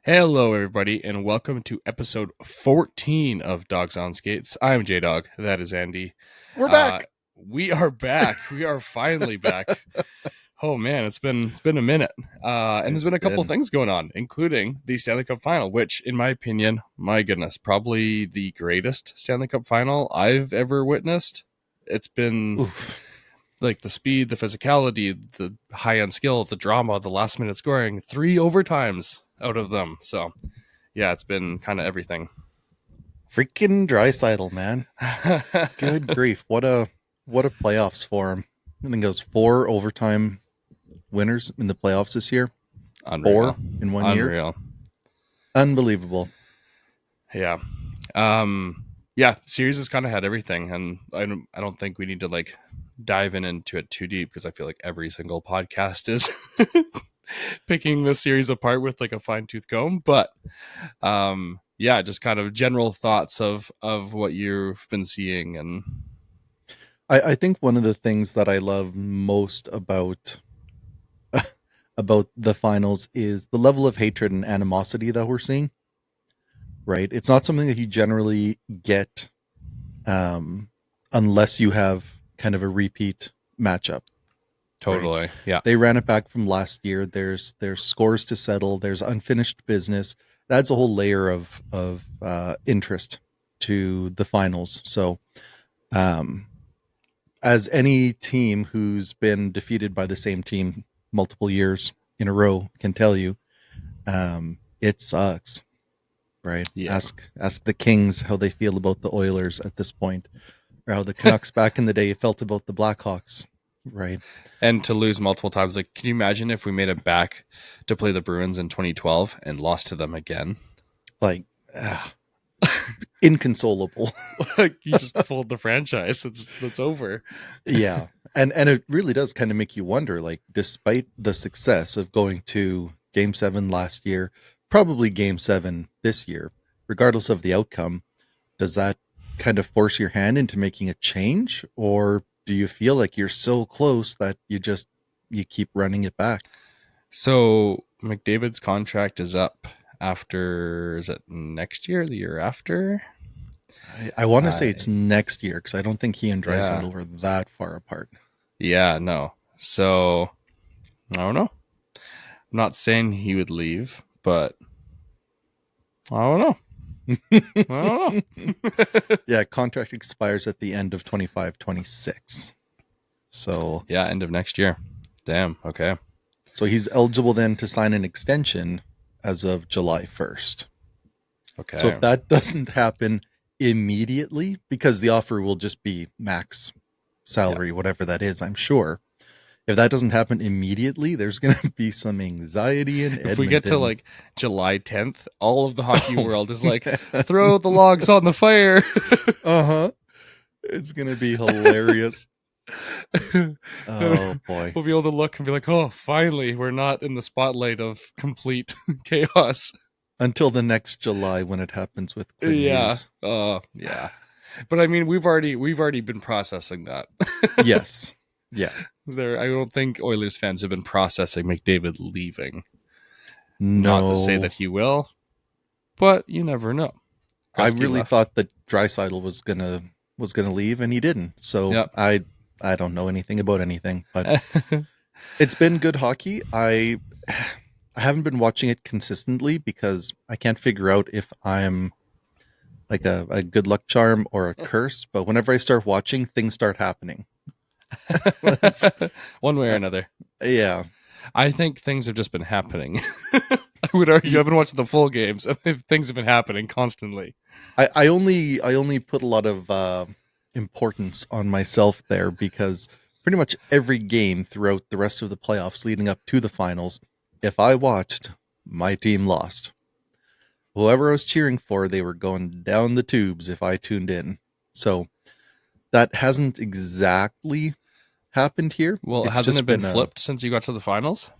Hello, everybody, and welcome to episode 14 of Dogs on Skates. I'm J-Dawg. That is Andy. We're back. We are back. We are finally back. Oh man, it's been a minute, and there's been a couple things going on, including the Stanley Cup Final, which, in my opinion, my goodness, probably the greatest Stanley Cup Final I've ever witnessed. It's been like the speed, the physicality, the high-end skill, the drama, the last-minute scoring, 3 overtimes out of them. So, yeah, it's been kind of everything. Freaking Draisaitl, man! Good grief! What a playoffs for him. I think it was 4 overtime winners in the playoffs this year. Unreal. 4 in 1 year. Unreal. Unbelievable. Yeah. Series has kind of had everything, and I don't think we need to like dive into it too deep because I feel like every single podcast is picking this series apart with like a fine-tooth comb. But just kind of general thoughts of what you've been seeing. And I think one of the things that I love most about the finals is the level of hatred and animosity that we're seeing. Right? It's not something that you generally get unless you have kind of a repeat matchup. Totally. Right? Yeah. They ran it back from last year. There's scores to settle. There's unfinished business. That's a whole layer of interest to the finals. So, as any team who's been defeated by the same team multiple years in a row can tell you, it sucks. Right? Yeah. Ask the Kings how they feel about the Oilers at this point, or how the Canucks back in the day felt about the Blackhawks. Right. And to lose multiple times. Like, can you imagine if we made it back to play the Bruins in 2012 and lost to them again? Like, inconsolable. Like, you just fooled the franchise. That's over. Yeah. And it really does kind of make you wonder, like, despite the success of going to Game 7 last year, probably Game 7 this year, regardless of the outcome, does that kind of force your hand into making a change? Or do you feel like you're so close that you keep running it back? So McDavid's contract is up after, is it next year, the year after? I want to say it's next year because I don't think he and Draisaitl were that far apart. Yeah, no. So I don't know. I'm not saying he would leave, but I don't know. Yeah, contract expires at the end of 25-26. So yeah, end of next year. Damn. Okay. So he's eligible then to sign an extension as of July 1st. Okay. So if that doesn't happen immediately, because the offer will just be max salary, whatever that is, I'm sure. If that doesn't happen immediately, there's going to be some anxiety in Edmonton. If we get to like July 10th, all of the hockey world is like, throw the logs on the fire. It's going to be hilarious. Oh boy. We'll be able to look and be like, oh, finally, we're not in the spotlight of complete chaos. Until the next July when it happens with Quinn Hughes. Yeah. But I mean, we've already been processing that. Yes. Yeah. I don't think Oilers fans have been processing McDavid leaving. No. Not to say that he will, but you never know. I really thought that Draisaitl was gonna leave, and he didn't. So I don't know anything about anything, but it's been good hockey. I haven't been watching it consistently because I can't figure out if I'm like a good luck charm or a curse. But whenever I start watching, things start happening. One way or another. Yeah. I think things have just been happening. I would argue I've been watching the full games and things have been happening constantly. I only put a lot of importance on myself there because pretty much every game throughout the rest of the playoffs leading up to the finals, if I watched, my team lost. Whoever I was cheering for, they were going down the tubes if I tuned in. So that hasn't exactly happened here. Well, hasn't it been flipped since you got to the finals?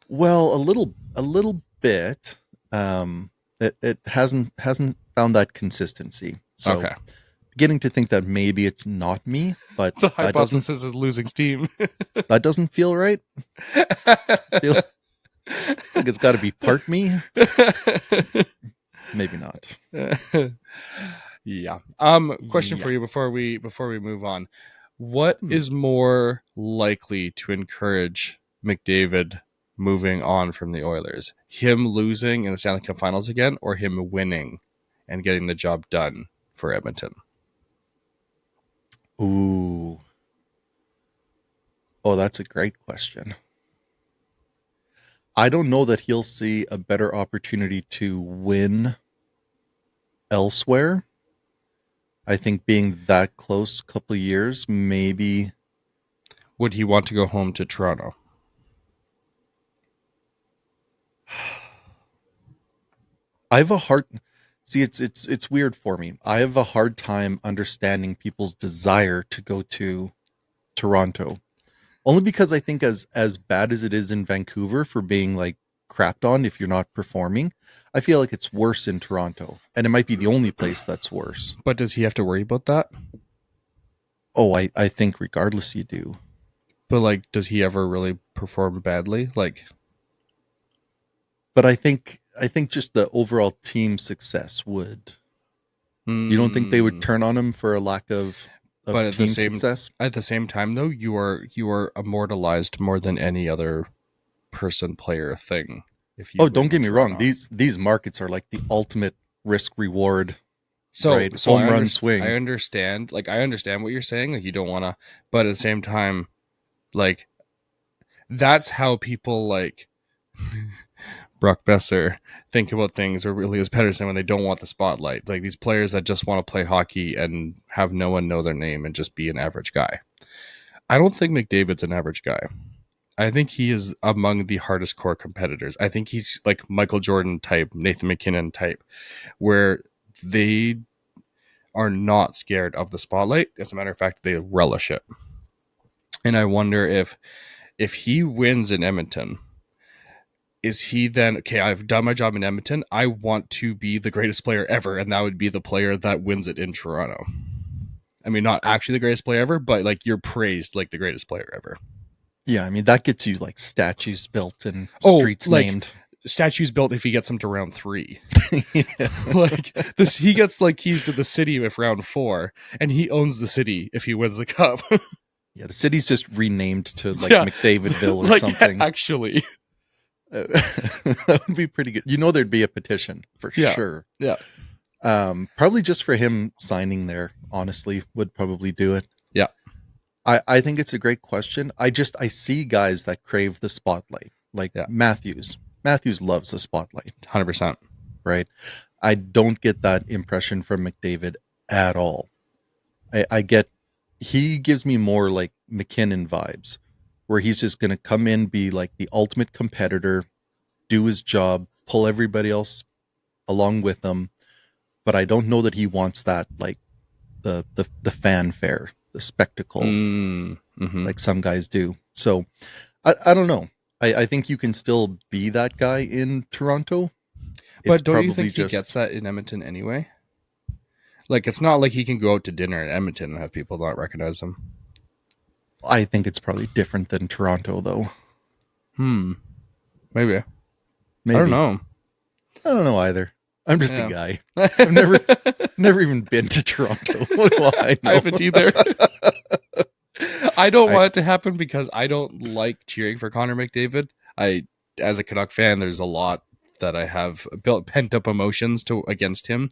Well, a little bit. It hasn't found that consistency. So okay. Beginning to think that maybe it's not me, but the hypothesis is losing steam. That doesn't feel right. Like it's got to be part me. Maybe not. Yeah. Question Yeah. for you before we move on. What Hmm. is more likely to encourage McDavid moving on from the Oilers? Him losing in the Stanley Cup Finals again, or him winning and getting the job done for Edmonton? Ooh. Oh, that's a great question. I don't know that he'll see a better opportunity to win elsewhere. I think being that close a couple of years, maybe. Would he want to go home to Toronto? I have a hard see it's weird for me. I have a hard time understanding people's desire to go to Toronto. Only because I think as bad as it is in Vancouver for being like crapped on if you're not performing, I feel like it's worse in Toronto. And it might be the only place that's worse. But does he have to worry about that? Oh, I think regardless you do. But like, does he ever really perform badly? Like, But I think just the overall team success would. You don't think they would hmm. turn on him for a lack of But team success? at the same time, though, you are immortalized more than any other person, player, thing if you Oh, win don't in get me wrong. Toronto. These markets are like the ultimate risk reward, So right? so Home run swing. I understand what you're saying. Like you don't want to, but at the same time, like that's how people like Brock Besser think about things, or really as Pedersen, when they don't want the spotlight. Like these players that just want to play hockey and have no one know their name and just be an average guy. I don't think McDavid's an average guy. I think he is among the hardest core competitors. I think he's like Michael Jordan type, Nathan McKinnon type, where they are not scared of the spotlight. As a matter of fact, they relish it. And I wonder if he wins in Edmonton, is he then okay? I've done my job in Edmonton. I want to be the greatest player ever, and that would be the player that wins it in Toronto. I mean, not actually the greatest player ever, but like you're praised like the greatest player ever. Yeah, I mean that gets you like statues built and Oh, streets like named. statues built if he gets them to round 3. Yeah. Like this, he gets like keys to the city if round 4, and he owns the city if he wins the cup. Yeah, the city's just renamed to like Yeah, McDavidville or like something. actually, That would be pretty good. You know, there'd be a petition for yeah, sure. yeah, Probably just for him signing there, honestly, would probably do it. yeah. I think it's a great question. I see guys that crave the spotlight, like Yeah, Matthews. Matthews loves the spotlight, 100%. right? I don't get that impression from McDavid at all. I get he gives me more like McKinnon vibes, where he's just gonna come in, be like the ultimate competitor, do his job, pull everybody else along with him. But I don't know that he wants that like the fanfare, the spectacle, Mm-hmm. like some guys do. So I don't know. I think you can still be that guy in Toronto. It's But don't you think probably he gets just that in Edmonton anyway? Like, it's not like he can go out to dinner in Edmonton and have people not recognize him. I think it's probably different than Toronto though. Maybe. I don't Maybe. know. I don't know either. I'm just a Yeah. guy. I've never even been to Toronto. What do I I know? haven't either. I don't I want it to happen because I don't like cheering for Connor McDavid. As a Canuck fan, there's a lot that I have built pent up emotions to against him.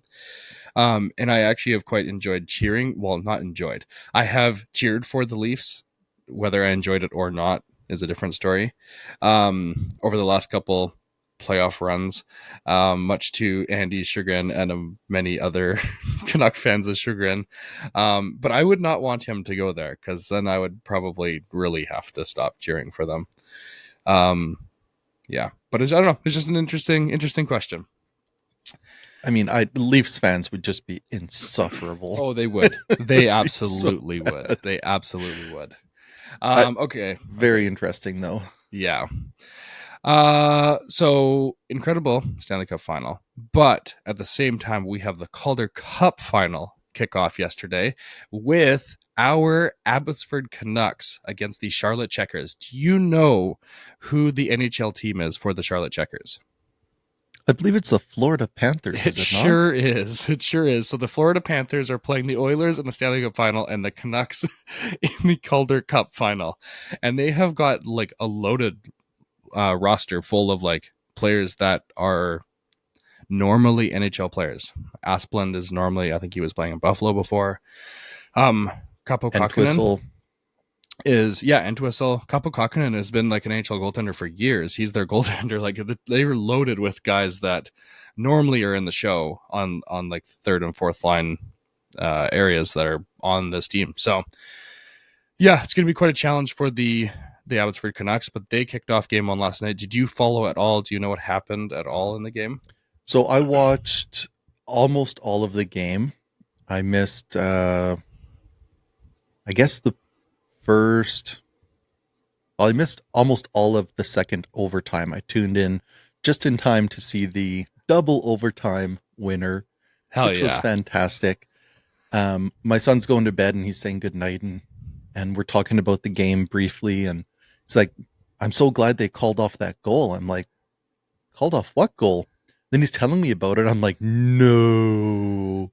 And I actually have quite enjoyed cheering. Well, not enjoyed. I have cheered for the Leafs. Whether I enjoyed it or not is a different story. Over the last couple playoff runs, much to Andy's chagrin and many other Canuck fans' chagrin. But I would not want him to go there because then I would probably really have to stop cheering for them. Yeah, but I don't know. It's just an interesting question. I mean, Leafs fans would just be insufferable. Oh, they would. They It'd be so absolutely would. bad. They absolutely would. I, Okay. very interesting though. Yeah. So incredible Stanley Cup final, but at the same time, we have the Calder Cup final kickoff yesterday with our Abbotsford Canucks against the Charlotte Checkers. Do you know who the NHL team is for the Charlotte Checkers? I believe it's the Florida Panthers, It is it not? sure is. It sure is. So the Florida Panthers are playing the Oilers in the Stanley Cup final and the Canucks in the Calder Cup final. And they have got like a loaded roster full of like players that are normally NHL players. Asplund is normally, I think he was playing in Buffalo before. Capo And Kakkonen Twistle. is, yeah, Entwistle. Capo Kakkonen has been like an NHL goaltender for years. He's their goaltender. Like they were loaded with guys that normally are in the show on like third and fourth line areas that are on this team. So yeah, it's going to be quite a challenge for the Abbotsford Canucks, but they kicked off game one last night. Did you follow at all? Do you know what happened at all in the game? So I watched almost all of the game. I missed, I guess, the first. Well, I missed almost all of the second overtime. I tuned in just in time to see the double overtime winner, Hell which was yeah. fantastic. My son's going to bed and he's saying goodnight, and we're talking about the game briefly, and it's like, I'm so glad they called off that goal. I'm like, called off what goal? Then he's telling me about it. I'm like, no.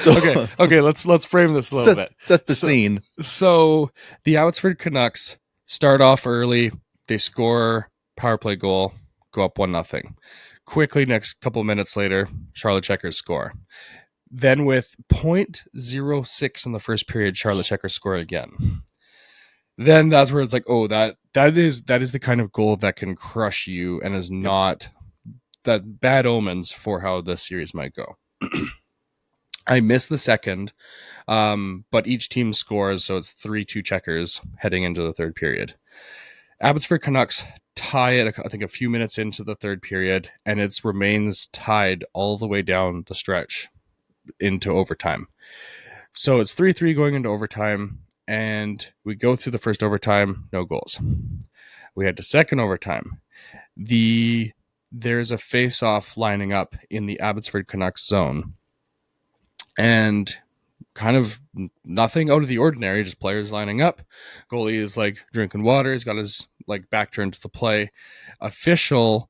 So Okay, let's frame this a little bit. set the scene. So the Abbotsford Canucks start off early. They score power play goal, go up 1-0. Quickly, next couple minutes later, Charlotte Checkers score. Then with 0.06 in the first period, Charlotte Checkers score again. Then that's where it's like, oh, that is the kind of goal that can crush you and is not that bad omens for how this series might go. I missed the second, but each team scores, so it's 3-2 Checkers heading into the third period. Abbotsford Canucks tie it, I think, a few minutes into the third period, and it remains tied all the way down the stretch into overtime. So it's 3-3 going into overtime, and we go through the first overtime, no goals. We had the second overtime. There's a face-off lining up in the Abbotsford Canucks zone, and kind of nothing out of the ordinary, just players lining up. Goalie is like drinking water. He's got his like back turned to the play. Official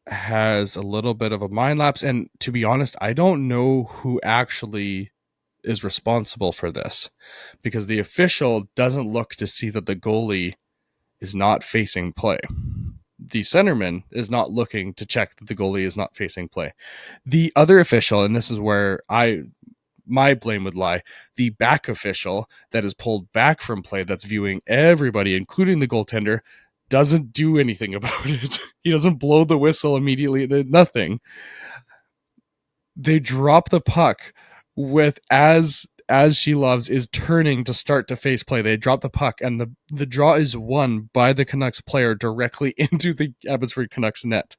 has a little bit of a mind lapse, and to be honest, I don't know who actually is responsible for this, because the official doesn't look to see that the goalie is not facing play. The centerman is not looking to check that the goalie is not facing play. The other official, and this is where my blame would lie, the back official that is pulled back from play, that's viewing everybody, including the goaltender, doesn't do anything about it. He doesn't blow the whistle immediately. Nothing. They drop the puck with as she loves is turning to start to face play. They drop the puck, and the draw is won by the Canucks player directly into the Abbotsford Canucks net.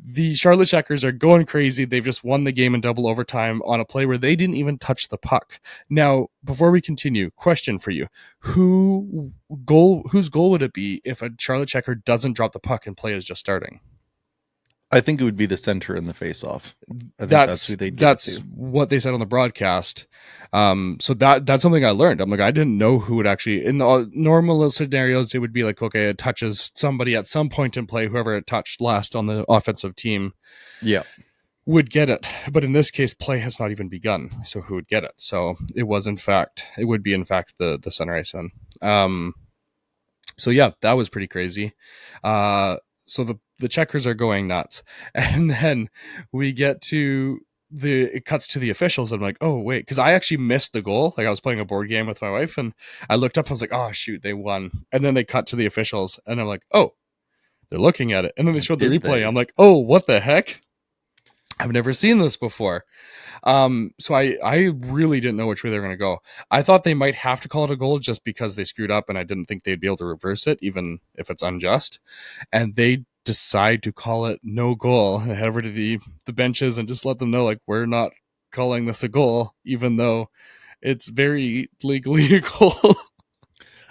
The Charlotte Checkers are going crazy. They've just won the game in double overtime on a play where they didn't even touch the puck. Now, before we continue, question for you. Whose goal would it be if a Charlotte Checker doesn't drop the puck and play is just starting? I think it would be the center in the face-off. I think that's who they'd give it to. What they said on the broadcast. So that's something I learned. I'm like, I didn't know who would actually, in the normal scenarios, it would be like, okay, it touches somebody at some point in play, whoever it touched last on the offensive team would get it. But in this case, play has not even begun. So who would get it? So it would be in fact the center iceman. So yeah, that was pretty crazy. So the Checkers are going nuts, and then we get to it cuts to the officials. I'm like, oh wait, because I actually missed the goal. Like I was playing a board game with my wife, and I looked up. I was like, oh shoot, they won. And then they cut to the officials, and I'm like, oh, they're looking at it. And then they showed the replay. I'm like, oh, what the heck? I've never seen this before. So I really didn't know which way they were going to go. I thought they might have to call it a goal just because they screwed up, and I didn't think they'd be able to reverse it, even if it's unjust. And they decide to call it no goal and head over to the benches and just let them know, like, we're not calling this a goal, even though it's very legally a goal.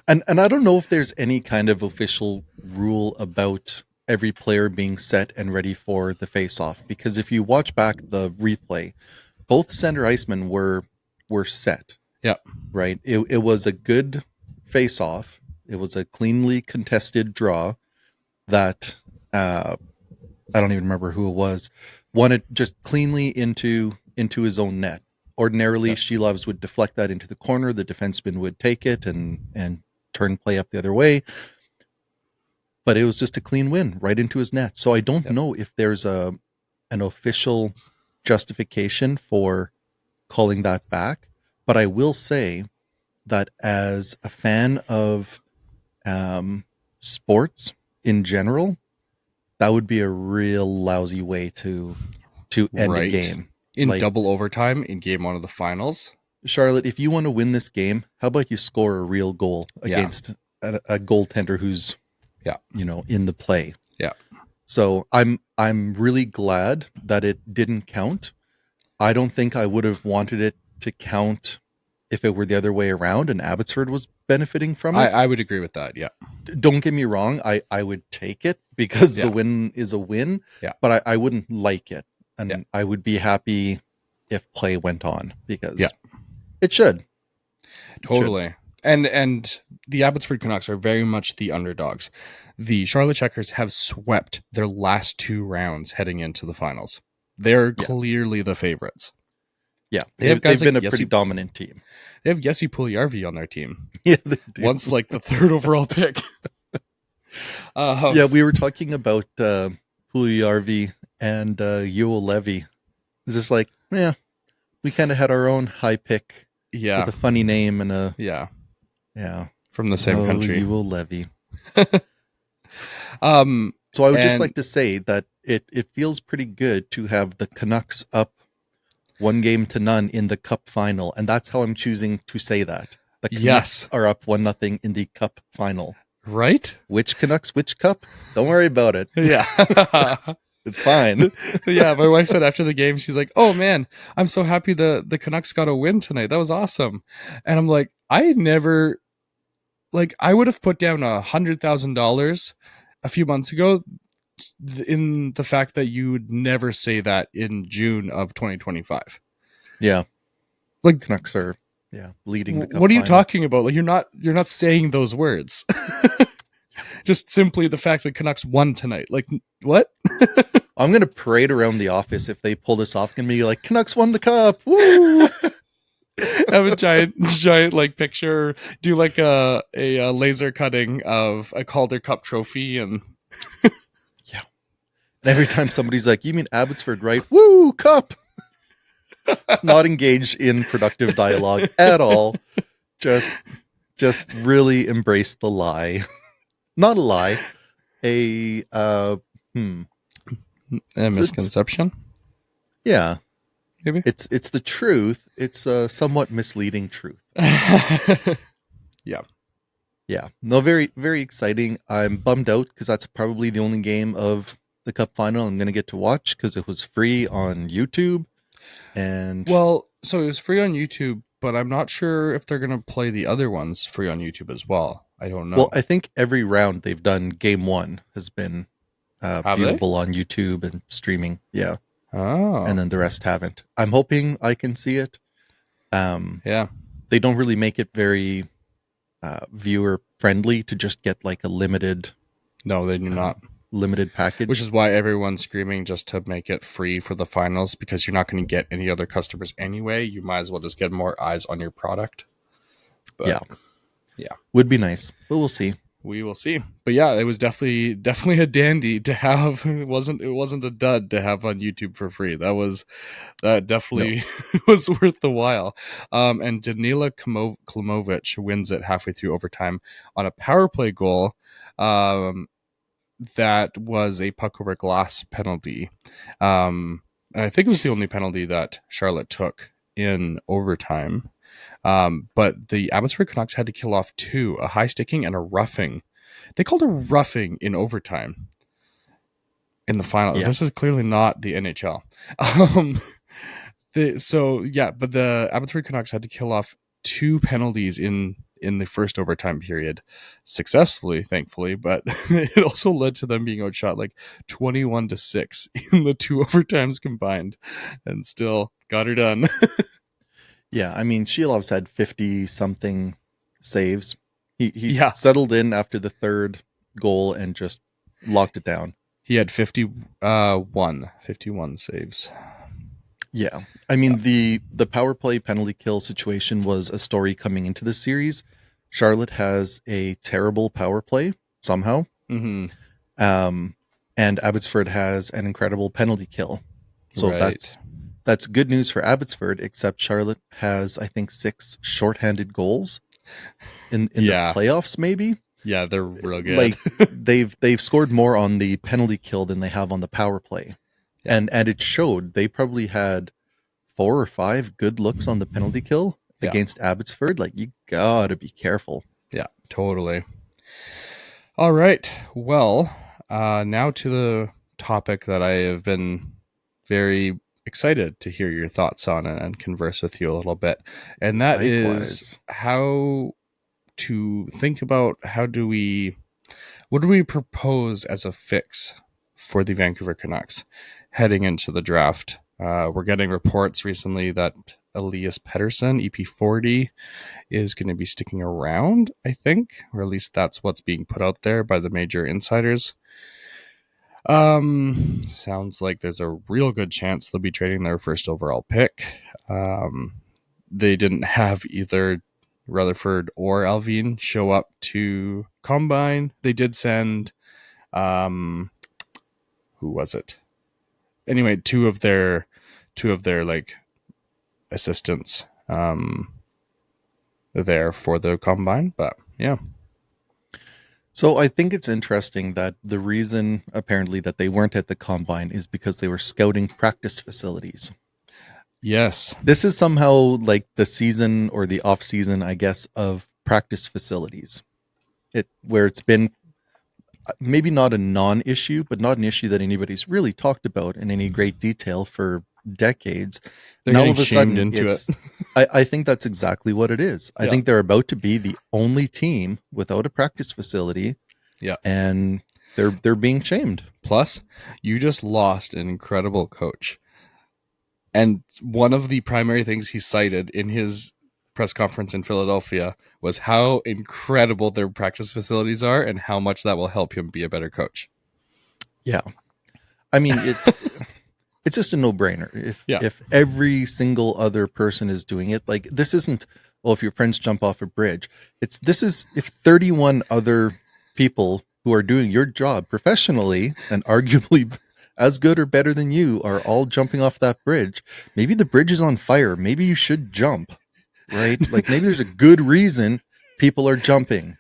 And I don't know if there's any kind of official rule about every player being set and ready for the face-off, because if you watch back the replay, both center icemen were were set. Yeah. Right. It was a good face off. It was a cleanly contested draw that I don't even remember who it was, won it just cleanly into his own net. Ordinarily, Yeah. Shilovs would deflect that into the corner. The defenseman would take it and turn play up the other way. But it was just a clean win right into his net. So I don't know if there's an official justification for calling that back. But I will say that as a fan of sports in general, that would be a real lousy way to end a game. In double overtime in game 1 of the finals. Charlotte, if you want to win this game, how about you score a real goal against a goaltender who's in the play? Yeah. So I'm really glad that it didn't count. I don't think I would have wanted it to count if it were the other way around and Abbotsford was benefiting from it. I would agree with that. Yeah. Don't get me wrong. I would take it because the win is a win. Yeah. But I wouldn't like it. And I would be happy if play went on because it should. Totally. And the Abbotsford Canucks are very much the underdogs. The Charlotte Checkers have swept their last 2 rounds heading into the finals. They're clearly the favorites. Yeah, they've been a pretty dominant team. They have Jesse Puljujarvi on their team. Yeah, they do. Once like the 3rd overall pick. We were talking about Puljujarvi and Yoel Levy. It's just like, we kind of had our own high pick with a funny name and a from the same country. Yoel Levy. So I would just like to say that it feels pretty good to have the Canucks up 1-0 in the Cup final, and that's how I'm choosing to say that. The Canucks are up 1-0 in the Cup final. Right? Which Canucks, which Cup? Don't worry about it. Yeah. It's fine. Yeah, my wife said after the game, she's like, "Oh man, I'm so happy the Canucks got a win tonight. That was awesome." And I'm like, I would have put down $100,000 a few months ago in the fact that you would never say that in June of 2025. Yeah. Like Canucks are leading the Cup What are you final. talking about? Like you're not saying those words. Just simply the fact that Canucks won tonight. Like what? I'm going to parade around the office if they pull this off and be like, Canucks won the Cup. Woo! Have a giant like picture, do like a laser cutting of a Calder Cup trophy and And every time somebody's like, "You mean Abbotsford, right?" Woo, Cup. It's not engaged in productive dialogue at all. Just really embrace the lie. Not a lie. A misconception. Maybe. It's the truth. It's a somewhat misleading truth. Yeah. No, very, very exciting. I'm bummed out because that's probably the only game of the Cup final I'm going to get to watch because it was free on YouTube. And so it was free on YouTube, but I'm not sure if they're going to play the other ones free on YouTube as well. I don't know. Well, I think every round they've done, game 1 has been viewable on YouTube and streaming. Yeah. Oh. And then the rest haven't. I'm hoping I can see it. They don't really make it very viewer friendly to just get like a limited. No, they do not. Limited package. Which is why everyone's screaming just to make it free for the finals, because you're not going to get any other customers anyway. You might as well just get more eyes on your product. But, yeah. Would be nice, but we'll see. We will see. But yeah, it was definitely a dandy to have. It wasn't a dud to have on YouTube for free. That definitely was worth the while. And Danila Klimovic wins it halfway through overtime on a power play goal. That was a puck over glass penalty. And I think it was the only penalty that Charlotte took in overtime. But the Abbotsford Canucks had to kill off 2, a high sticking and a roughing. They called a roughing in overtime in the final. Yeah. This is clearly not the NHL. But the Abbotsford Canucks had to kill off 2 penalties in the first overtime period successfully, thankfully, but it also led to them being outshot like 21-6 in the 2 overtimes combined and still got her done. Yeah, I mean, Shilov's had 50 something saves. He Yeah, settled in after the third goal and just locked it down. he had 51 saves. Yeah. I mean, the power play penalty kill situation was a story coming into the series. Charlotte has a terrible power play somehow. Mm-hmm. Um and Abbotsford has an incredible penalty kill. So Right. that's good news for Abbotsford, except Charlotte has, I think, 6 shorthanded goals in the Yeah. playoffs, maybe. Yeah, they're real good. Like they've scored more on the penalty kill than they have on the power play. Yeah. And it showed. They probably had 4 or 5 good looks on the penalty kill Yeah. against Abbotsford. Like, you gotta be careful. Yeah, totally. All right. Well, now to the topic that I have been very excited to hear your thoughts on and converse with you a little bit. And that is Likewise. how to think about what do we propose as a fix for the Vancouver Canucks heading into the draft? We're getting reports recently that Elias Pettersson, EP40, is going to be sticking around, I think, or at least that's what's being put out there by the major insiders. Sounds like there's a real good chance they'll be trading their first overall pick. They didn't have either Rutherford or Alvin show up to combine. They did send, um, who was it? Anyway, two of their like assistants, there for the combine. But yeah, So I think it's interesting that the reason apparently that they weren't at the combine is because they were scouting practice facilities. yes, This is somehow like the season or the off season, I guess, of practice facilities. It where it's been maybe not a non-issue, but not an issue that anybody's really talked about in any great detail for decades. they're And all getting of a shamed sudden, into it. I think that's exactly what it is. I Yeah, think they're about to be the only team without a practice facility, yeah. and they're being shamed. Plus, you just lost an incredible coach. And one of the primary things he cited in his press conference in Philadelphia was how incredible their practice facilities are and how much that will help him be a better coach. Yeah. I mean, it's just a no-brainer. Yeah. If every single other person is doing it, like, this isn't, well, if your friends jump off a bridge. This is if 31 other people who are doing your job professionally and arguably as good or better than you are all jumping off that bridge. Maybe the bridge is on fire. Maybe you should jump, right? Like, maybe there's a good reason people are jumping.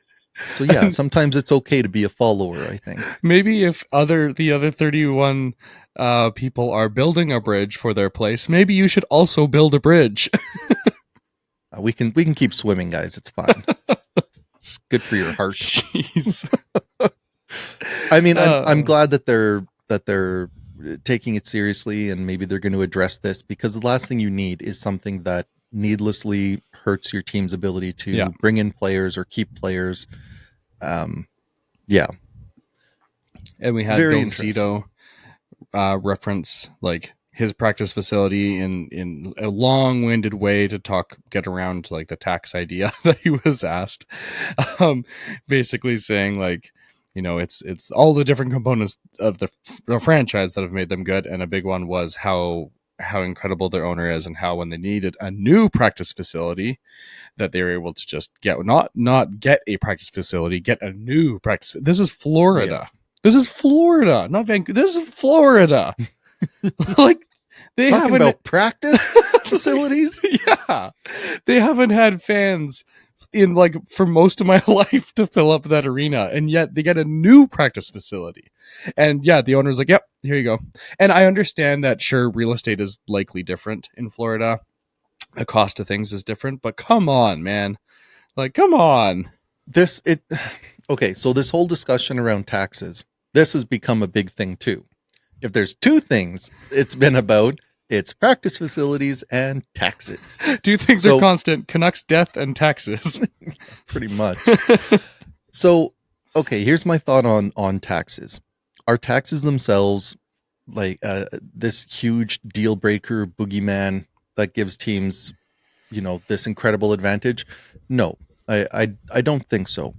So yeah, And sometimes it's okay to be a follower, I think. maybe if the other 31 people are building a bridge for their place, maybe you should also build a bridge. We can keep swimming, guys. It's fine. It's good for your heart. Jeez. I mean, I'm Uh, glad that they're taking it seriously, and maybe they're going to address this, because the last thing you need is something that needlessly hurts your team's ability yeah. to bring in players or keep players. Um, yeah, And we had very Bill interesting. Zito reference like his practice facility in a long-winded way to get around to, like, the tax idea that he was asked. um Basically saying, like, it's all the different components of the franchise that have made them good, and a big one was how incredible their owner is, and how when they needed a new practice facility that they were able to just not get a practice facility, get a new practice. This is Yeah, Florida. This is Florida, not Vancouver. This is Florida. Like, they talking haven't. about practice facilities. Yeah, they haven't had fans in, like, for most of my life to fill up that arena, and yet they get a new practice facility. And yeah, the owner's like, "Yep, here you go." And I understand that, sure, real estate is likely different in Florida. The cost of things is different, but come on, man. Like, come on. This it Okay, so this whole discussion around taxes, this has become a big thing too. If there's two things it's been about, it's practice facilities and taxes. Two things are So constant: Canucks death and taxes. pretty much. So okay, here's my thought on taxes. Are taxes themselves like this huge deal breaker boogeyman that gives teams this incredible advantage? No, I don't think so.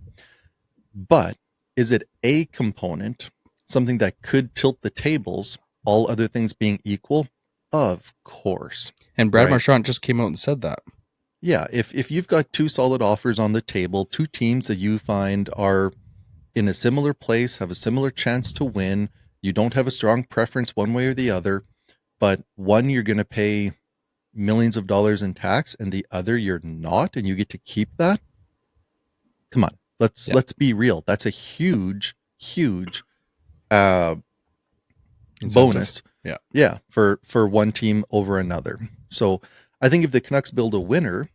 But is it a component, something that could tilt the tables, all other things being equal? Of course. And Brad Right? Marchand just came out and said that. Yeah, if you've got two solid offers on the table, two teams that you find are in a similar place, have a similar chance to win, you don't have a strong preference one way or the other, but one you're going to pay millions of dollars in tax and the other you're not, and you get to keep that. Come on, let's Yeah. let's be real. That's a huge uh bonus. Yeah. Yeah, for one team over another. So I think if the Canucks build a winner,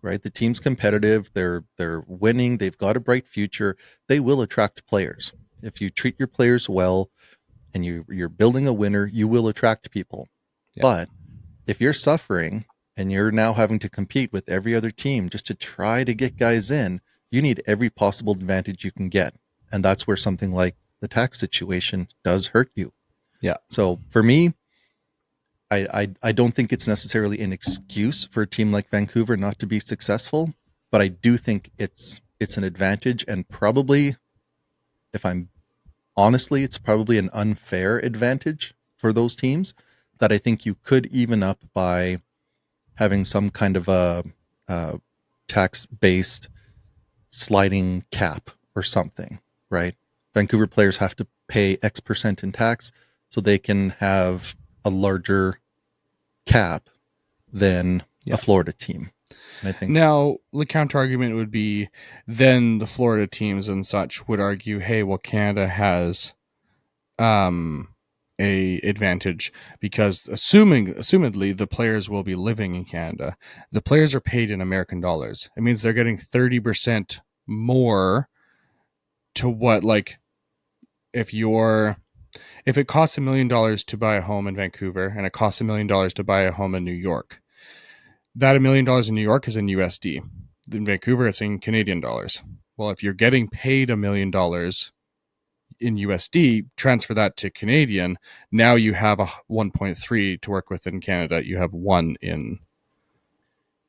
right, the team's competitive, they're winning, they've got a bright future, they will attract players. If you treat your players well and you're building a winner, you will attract people. Yeah. But if you're suffering and you're now having to compete with every other team just to try to get guys in, you need every possible advantage you can get. And that's where something like the tax situation does hurt you. Yeah. So for me, I don't think it's necessarily an excuse for a team like Vancouver not to be successful, but I do think it's an advantage, and probably, if I'm honestly, it's probably an unfair advantage for those teams that I think you could even up by having some kind of a tax-based sliding cap or something, right? Vancouver players have to pay X percent in tax so they can have a larger cap than a Florida team. And I think now the counter argument would be then the Florida teams and such would argue, hey, well, Canada has a advantage because assumedly the players will be living in Canada. The players are paid in American dollars. It means they're getting 30% more to what, like, if it costs $1 million to buy a home in Vancouver and it costs $1 million to buy a home in New York, that $1 million in New York is in USD. In Vancouver, it's in Canadian dollars. Well, if you're getting paid $1 million in USD, transfer that to Canadian. Now you have a 1.3 to work with in Canada. You have 1 in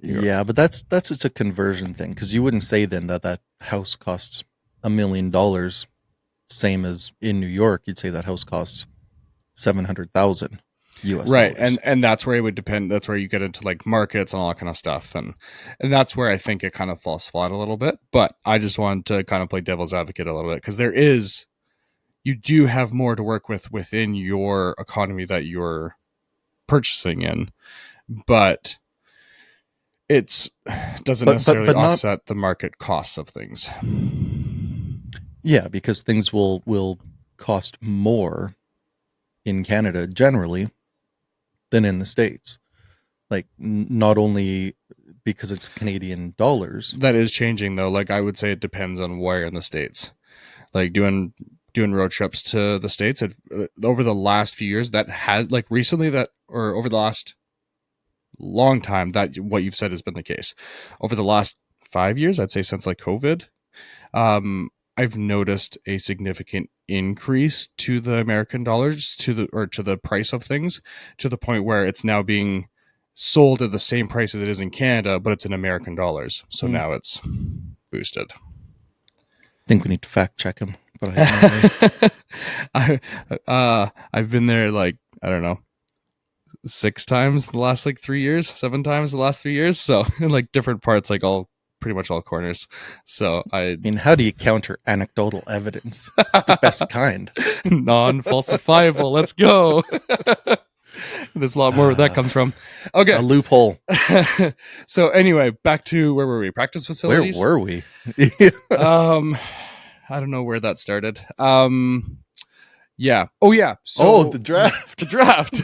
Europe. Yeah, but that's just a conversion thing, because you wouldn't say then that house costs $1 million, same as in New York. You'd say that house costs 700,000 US right dollars. and that's where it would depend. That's where you get into like markets and all that kind of stuff, and that's where I think it kind of falls flat a little bit. But I just wanted to kind of play devil's advocate a little bit, because you do have more to work with within your economy that you're purchasing in, but it doesn't necessarily offset the market costs of things. Yeah, because things will cost more in Canada generally than in the States. Like, not only because it's Canadian dollars. That is changing though. Like, I would say it depends on where in the States. Like doing road trips to the States over the last few years, that had, like, recently, that, or over the last long time, that what you've said has been the case. Over the last 5 years, I'd say since like COVID, I've noticed a significant increase to the American dollars, to the price of things, to the point where it's now being sold at the same price as it is in Canada, but it's in American dollars. So now it's boosted. I think we need to fact check him, but I have no idea. I've been there, like, I don't know, 6 times the last like 3 years, 7 times the last 3 years. So in like different parts, like pretty much all corners. So I mean, how do you counter anecdotal evidence? It's the best kind. Non-falsifiable. Let's go. There's a lot more where that comes from. Okay. A loophole. So anyway, back to where were we? Practice facilities? Where were we? I don't know where that started. Yeah. Oh yeah. So the draft. The draft.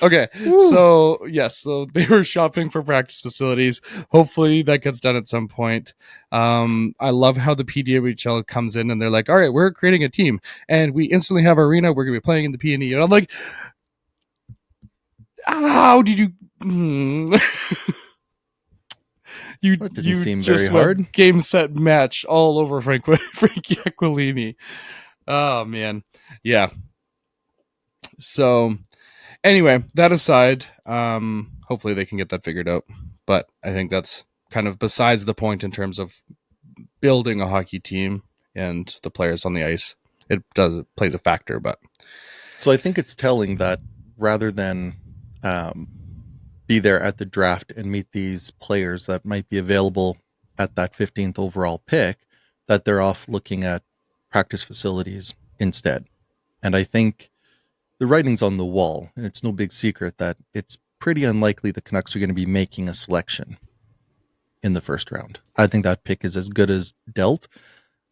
Okay. Woo. So yes, so they were shopping for practice facilities. Hopefully that gets done at some point. I love how the PDWHL comes in and they're like, all right, we're creating a team and we instantly have arena. We're gonna be playing in the P&E. And I'm like, how did you That didn't seem very hard. Game, set, match all over Frankie Aquilini. Oh man. Yeah. So anyway, that aside, hopefully they can get that figured out. But I think that's kind of besides the point in terms of building a hockey team and the players on the ice. It plays a factor, but So I think it's telling that rather than um, be there at the draft and meet these players that might be available at that 15th overall pick, that they're off looking at practice facilities instead. And I think the writing's on the wall, and it's no big secret that it's pretty unlikely the Canucks are going to be making a selection in the first round. I think that pick is as good as dealt.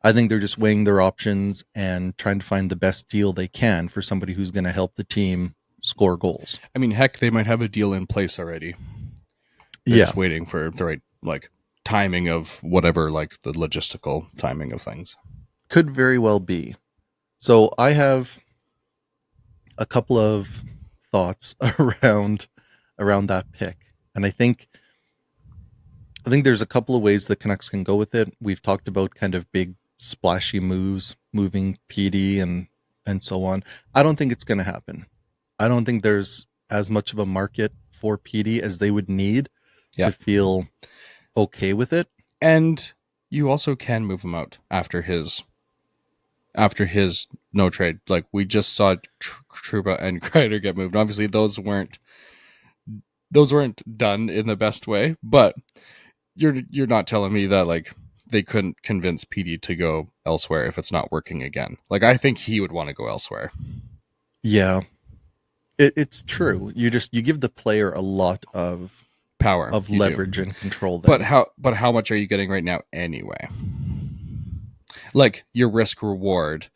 I think they're just weighing their options and trying to find the best deal they can for somebody who's going to help the team score goals. I mean, heck, they might have a deal in place already. They're just waiting for the right timing of whatever, the logistical timing of things. Could very well be. So I have a couple of thoughts around that pick, and I think there's a couple of ways the Canucks can go with it. We've talked about kind of big splashy moves, moving PD and so on. I don't think it's going to happen. I don't think there's as much of a market for PD as they would need to feel okay with it. And you also can move him out after his no trade. Like we just saw Trouba and Kreider get moved. Obviously, those weren't done in the best way. But you're not telling me that they couldn't convince PD to go elsewhere if it's not working again. I think he would want to go elsewhere. Yeah, it's true. You give the player a lot of power, of leverage and control. Then. But how much are you getting right now anyway? Your risk reward.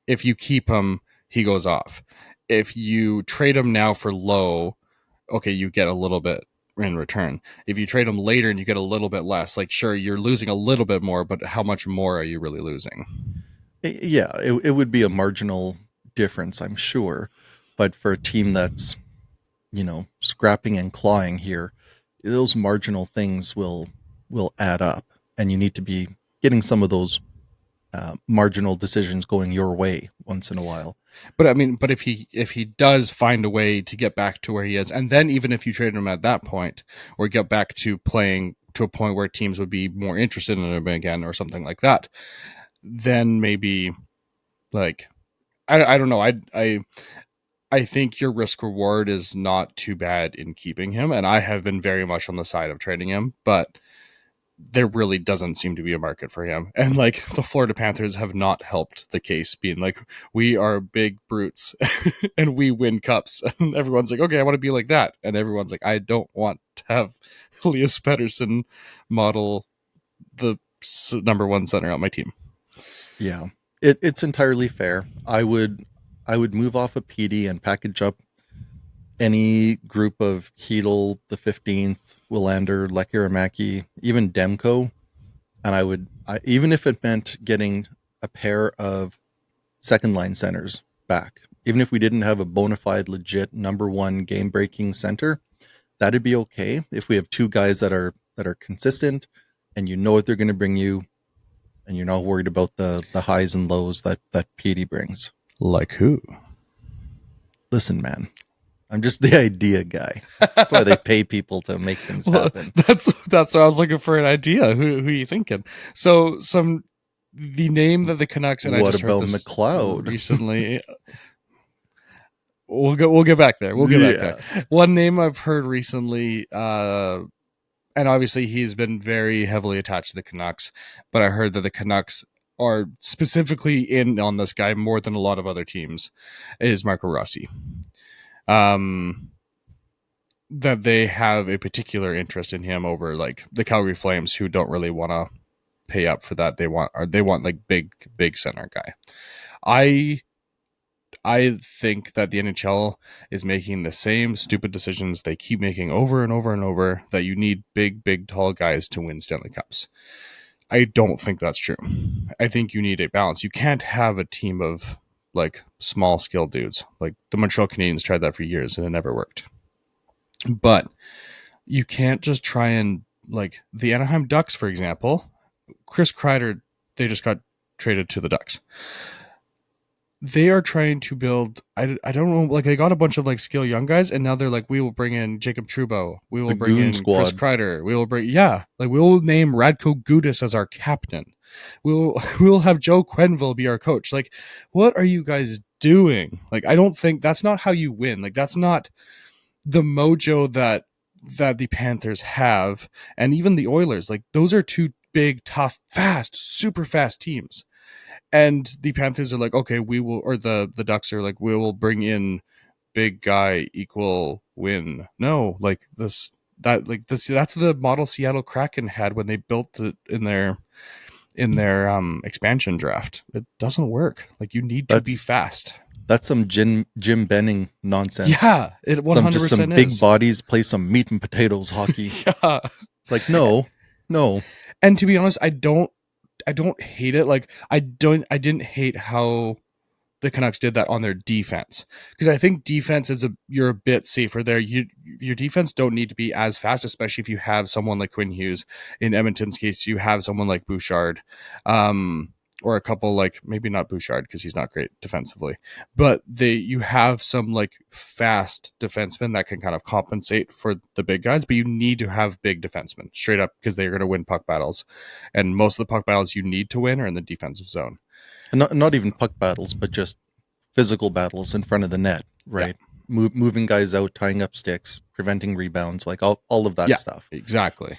If you keep him, he goes off. If you trade him now for low, okay, you get a little bit in return. If you trade him later and you get a little bit less, sure, you're losing a little bit more, but how much more are you really losing? Yeah, it would be a marginal difference, I'm sure. But for a team that's, scrapping and clawing here, those marginal things will add up, and you need to be getting some of those marginal decisions going your way once in a while. But I mean, if he does find a way to get back to where he is, and then even if you trade him at that point, or get back to playing to a point where teams would be more interested in him again, or something like that, then maybe I don't know. I think your risk reward is not too bad in keeping him, and I have been very much on the side of trading him, but there really doesn't seem to be a market for him. And the Florida Panthers have not helped the case, being we are big brutes and we win cups. And everyone's okay, I want to be like that. And everyone's I don't want to have Elias Pettersson model the number one center on my team. Yeah, it's entirely fair. I would move off of PD and package up any group of Hedel, the 15th, Willander, Lekkerimäki, even Demko. And even if it meant getting a pair of second line centers back, even if we didn't have a bona fide, legit number one game breaking center, that'd be okay. If we have two guys that are consistent and you know what they're going to bring you, and you're not worried about the highs and lows that PD brings. Like who? Listen, man, I'm just the idea guy. That's why they pay people to make things happen. That's why I was looking for an idea. Who are you thinking? So the name that the Canucks, and what I just about heard this McLeod recently. We'll get back there. We'll get back there. One name I've heard recently, and obviously he's been very heavily attached to the Canucks, but I heard that the Canucks are specifically in on this guy more than a lot of other teams, is Marco Rossi. That they have a particular interest in him over the Calgary Flames, who don't really want to pay up for that. They want big center guy. I think that the NHL is making the same stupid decisions they keep making over and over and over, that you need big, tall guys to win Stanley Cups. I don't think that's true. I think you need a balance. You can't have a team of small skill dudes. The Montreal Canadiens tried that for years and it never worked. But you can't just try and the Anaheim Ducks, for example, Chris Kreider, they just got traded to the Ducks. they are trying to build. I don't know. Like they got a bunch of like skill young guys, and now they're like, we will bring in Jacob Trudeau, we The will bring Goon in Chris Squad. Kreider, we will bring like we will name Radko Gudas as our captain. We'll have Joe Quenneville be our coach. Like, what are you guys doing? Like, I don't think that's not how you win. Like, that's not the mojo that the Panthers have, and even the Oilers. Like, those are two big, tough, fast, super fast teams. And the Panthers are like, okay, we will, or the Ducks are like, we will bring in big guy equal win. No, like that's the model Seattle Kraken had when they built it in their expansion draft. It doesn't work. Like you need to be That's fast. that's some Jim Benning nonsense. Yeah, it Some 100% big is. bodies play some meat and potatoes hockey. Yeah. It's like no. And to be honest, I don't hate it. Like I didn't hate how the Canucks did that on their defense, because I think defense is you're a bit safer there. Your defense don't need to be as fast, especially if you have someone like Quinn Hughes. In Edmonton's case, you have someone like Bouchard, or a couple like maybe not Bouchard because he's not great defensively, but you have some like fast defensemen that can kind of compensate for the big guys. But you need to have big defensemen straight up because they're going to win puck battles, and most of the puck battles you need to win are in the defensive zone. And not even puck battles, but just physical battles in front of the net, Yeah. right? Moving guys out, tying up sticks, preventing rebounds, like all of that Yeah, stuff. exactly.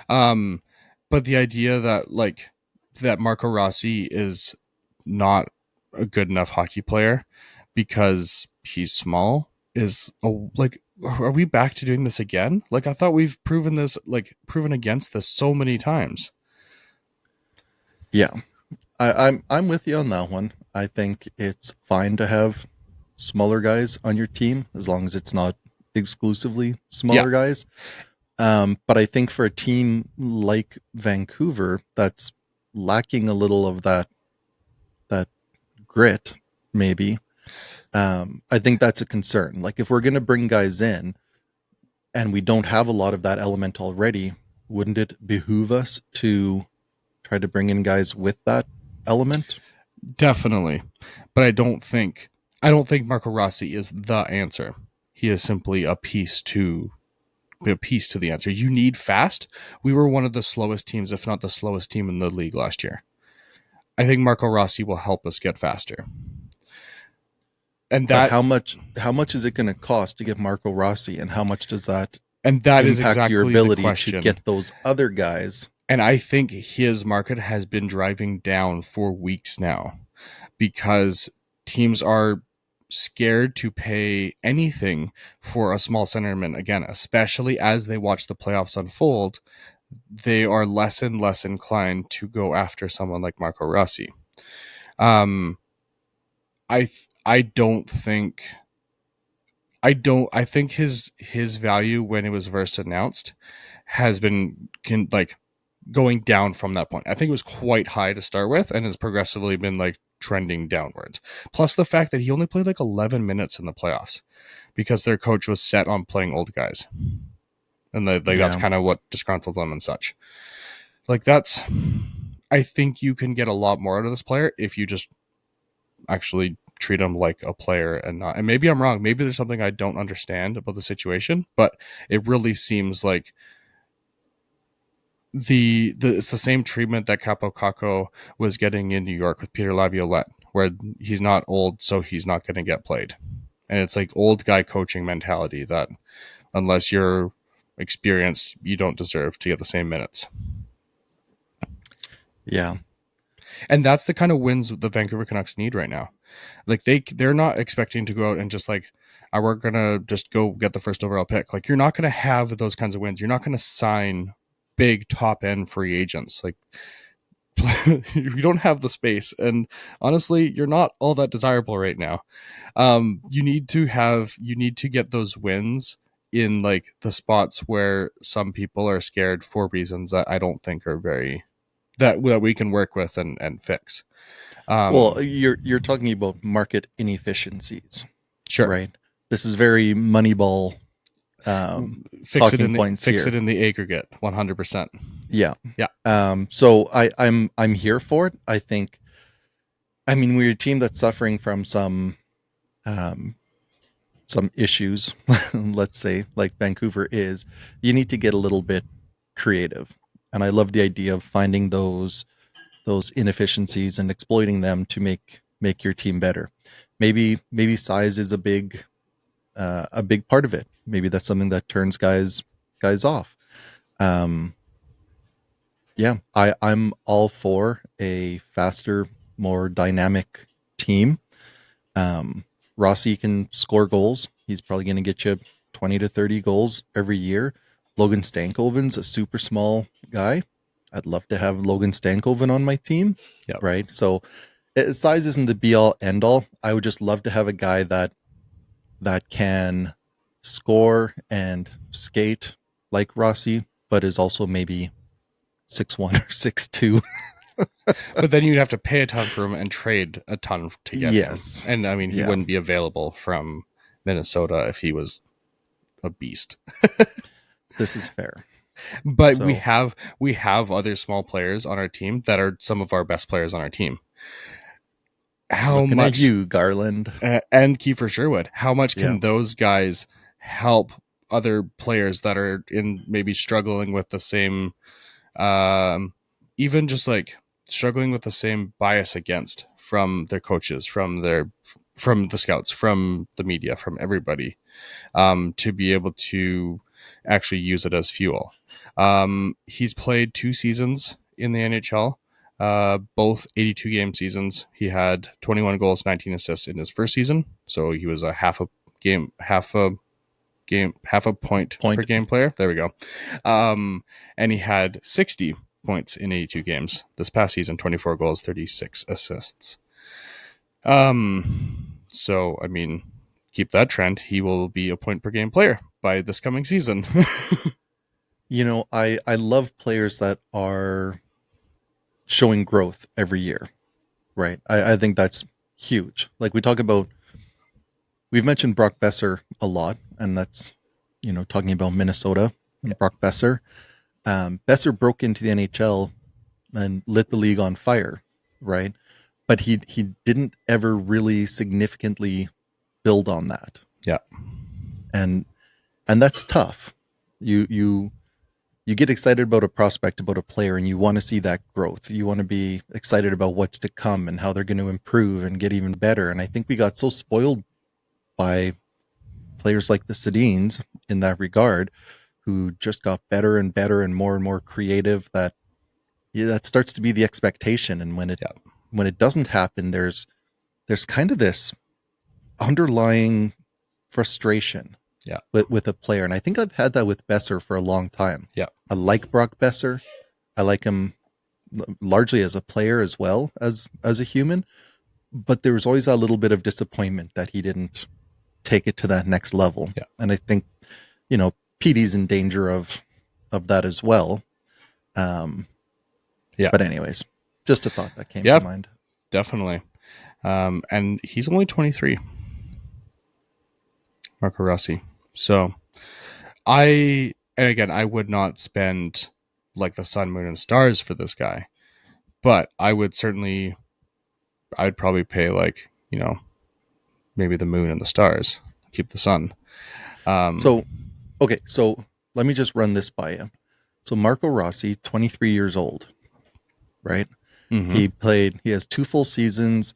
But the idea that Marco Rossi is not a good enough hockey player because he's small is like, are we back to doing this again? Like I thought we've proven against this so many times. Yeah, I'm with you on that one. I think it's fine to have smaller guys on your team as long as it's not exclusively Yeah, smaller guys. But I think for a team like Vancouver that's lacking a little of that grit, maybe, I think that's a concern. Like if we're going to bring guys in and we don't have a lot of that element already, wouldn't it behoove us to try to bring in guys with that element? definitely. But I don't think Marco Rossi is the answer. He is simply a piece to the answer. You need fast. We were one of the slowest teams, if not the slowest team in the league last year. I think Marco Rossi will help us get faster. And But that how much is it going to cost to get Marco Rossi, and how much does that and that is impact your exactly the ability to question. get those other guys? And I think his market has been driving down for weeks now because teams are scared to pay anything for a small centerman again, especially as they watch the playoffs unfold. They are less and less inclined to go after someone like Marco Rossi. Um, I don't think I think his value when it was first announced has been going down from that point. I think it was quite high to start with and has progressively been like trending downwards. Plus the fact that he only played like 11 minutes in the playoffs because their coach was set on playing old guys. And that's kind of what disgruntled them and such. Like I think you can get a lot more out of this player if you just actually treat him like a player and not. And maybe I'm wrong. Maybe there's something I don't understand about the situation, but it really seems like it's the same treatment that Capo Caco was getting in New York with Peter Laviolette, where he's not old, so he's not going to get played. And it's like old guy coaching mentality that unless you're experienced, you don't deserve to get the same minutes. Yeah. And that's the kind of wins the Vancouver Canucks need right now. Like they're not expecting to go out and just like, we're gonna just go get the first overall pick. Like you're not gonna have those kinds of wins. You're not gonna sign big top end free agents. Like you don't have the space, and honestly, you're not all that desirable right now. You need to get those wins in like the spots where some people are scared for reasons that I don't think are very that we can work with and fix. Well, you're talking about market inefficiencies, Sure. right? This is very Moneyball Fix it talking points fix here. it in the aggregate 100%. Yeah. Yeah. So I'm here for it. I think I mean, we're a team that's suffering from um, some issues, let's say, like Vancouver is. You need to get a little bit creative, and I love the idea of finding those inefficiencies and exploiting them to make your team better. Maybe size is a big part of it. Maybe that's something that turns guys off. Um, yeah, I'm all for a faster, more dynamic team. Um, Rossi can score goals. He's probably going to get you 20 to 30 goals every year. Logan Stankoven's a super small guy. I'd love to have Logan Stankoven on my team. Yep. Right. So size isn't the be all end all. I would just love to have a guy that can score and skate like Rossi, but is also maybe 6'1" or 6'2". But then you'd have to pay a ton for him and trade a ton to get Yes. him. And I mean, he Yeah. wouldn't be available from Minnesota if he was a beast. This is fair. But So- we have other small players on our team that are some of our best players on our team. How Looking much at you, Garland. and Kiefer Sherwood? How much can Yeah. those guys help other players that are in maybe struggling with the same, even just like struggling with the same bias against from their coaches, from the scouts, from the media, from everybody, to be able to actually use it as fuel. He's played 2 seasons in the NHL, both 82-game seasons. He had 21 goals, 19 assists in his first season, so he was a half a point per game player. There we go. And he had 60 points in 82 games this past season, 24 goals, 36 assists. So I mean, keep that trend. He will be a point per game player by this coming season. I love players that are showing growth every year, right? I think that's huge. Like we've mentioned Brock Besser a lot, and that's, talking about Minnesota and Brock Besser. Besser broke into the NHL and lit the league on fire, right? But he didn't ever really significantly build on that. Yeah. And that's tough. You get excited about a prospect, about a player, and you want to see that growth. You want to be excited about what's to come and how they're going to improve and get even better. And I think we got so spoiled by players like the Sedins in that regard, who just got better and better and more creative, that starts to be the expectation. And when it doesn't happen, there's kind of this underlying frustration with a player. And I think I've had that with Besser for a long time. Yeah. I like Brock Besser. I like him largely as a player as well as a human, but there was always a little bit of disappointment that he didn't take it to that next level. Yeah. And I think, PD's in danger of that as well. But anyways, just a thought that came to mind. Definitely. And he's only 23. Marco Rossi. So I would not spend like the sun, moon, and stars for this guy, but I'd probably pay like, maybe the moon and the stars, keep the sun. So let me just run this by you. So Marco Rossi, 23 years old, right? Mm-hmm. He has 2 full seasons.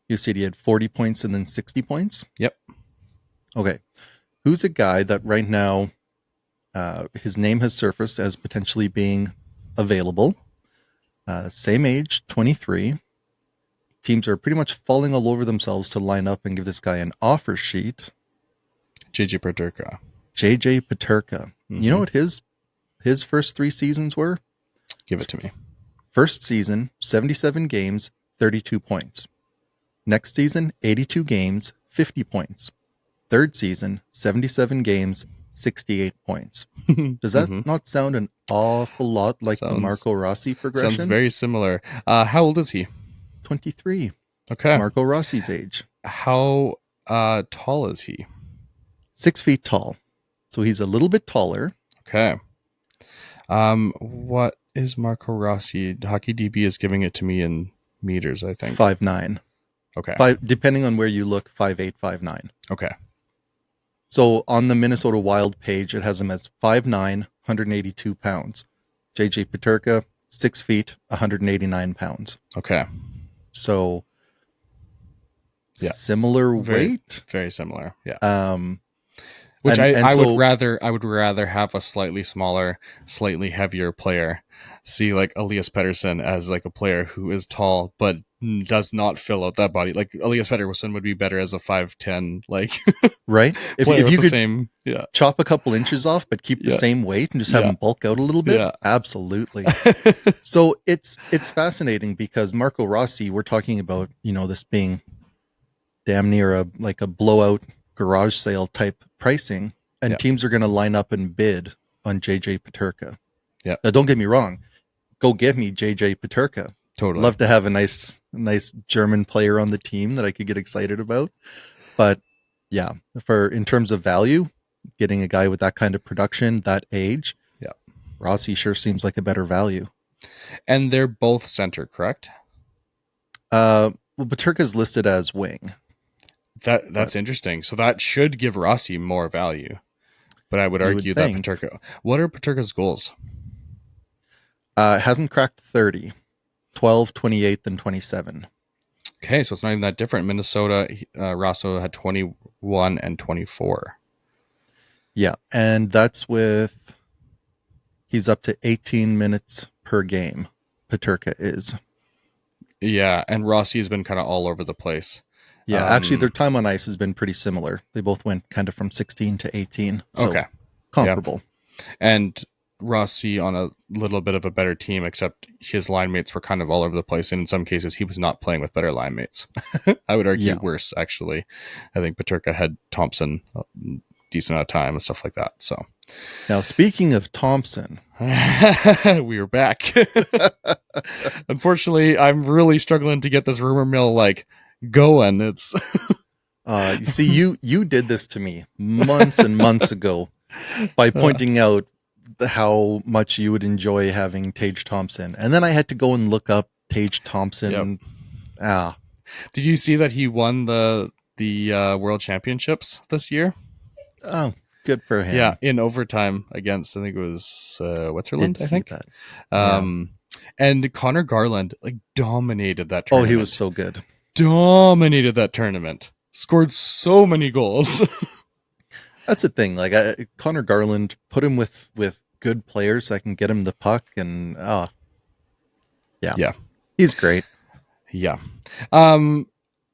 You said he had 40 points and then 60 points? Yep. Okay. Who's a guy that right now, his name has surfaced as potentially being available? Same age, 23. Teams are pretty much falling all over themselves to line up and give this guy an offer sheet. JJ Peterka. Mm-hmm. You know what his first 3 seasons were? Give it to me. First season, 77 games, 32 points. Next season, 82 games, 50 points. Third season, 77 games, 68 points. Does that not sound an awful lot like the Marco Rossi progression? Sounds very similar. How old is he? 23. Okay. Marco Rossi's age. How tall is he? 6 feet tall. So he's a little bit taller. Okay. What is Marco Rossi? Hockey DB is giving it to me in meters, I think. 5'9". Okay. Depending on where you look, 5'8", 5'9". Okay. So on the Minnesota Wild page, it has him as 5'9", 182 pounds. JJ Peterka, 6 feet, 189 pounds. Okay. So Yeah. similar Very, weight. very similar. Yeah. Um, Which and I would so rather have a slightly smaller, slightly heavier player. See like Elias Pettersson as like a player who is tall but does not fill out that body. Like Elias Pettersson would be better as a 5'10" like right, player if with you the could same chop a couple inches off, but keep the yeah same weight and just have yeah him bulk out a little bit, yeah absolutely. So it's fascinating because Marco Rossi, we're talking about, this being damn near a blowout garage sale type pricing, and yeah teams are going to line up and bid on JJ Peterka. yeah Now, don't get me wrong, go get me JJ Peterka. totally Love to have a nice German player on the team that I could get excited about. But yeah, in terms of value, getting a guy with that kind of production, that age, yeah. Rossi sure seems like a better value. And they're both center, correct? Well, Peterka's listed as wing. That's interesting. So that should give Rossi more value. But I would You would argue that think. Peterka. What are Peterka's goals? Hasn't cracked 30. 12, 28, and 27. Okay, so it's not even that different. Minnesota, Rosso had 21 and 24. Yeah, and that's with he's up to 18 minutes per game. Peterka is. Yeah, and Rossi has been kind of all over the place. Yeah, actually, their time on ice has been pretty similar. They both went kind of from 16 to 18. So okay. comparable. Yeah. And Rossi on a little bit of a better team, except his line mates were kind of all over the place. And in some cases, he was not playing with better line mates. I would argue worse, actually. I think Peterka had Thompson a decent amount of time and stuff like that. So now, speaking of Thompson, we are back. Unfortunately, I'm really struggling to get this rumor mill going. It's you see, you did this to me months and months ago by pointing out how much you would enjoy having Tage Thompson, and then I had to go and look up Tage Thompson. Yep. Did you see that he won the World Championships this year? Oh, good for him. Yeah, in overtime against, I think it was Switzerland. I think. That. And Connor Garland dominated that tournament. Oh, he was so good. Dominated that tournament. Scored so many goals. That's the thing. Connor Garland, put him with good players that can get him the puck, and yeah, he's great. Yeah.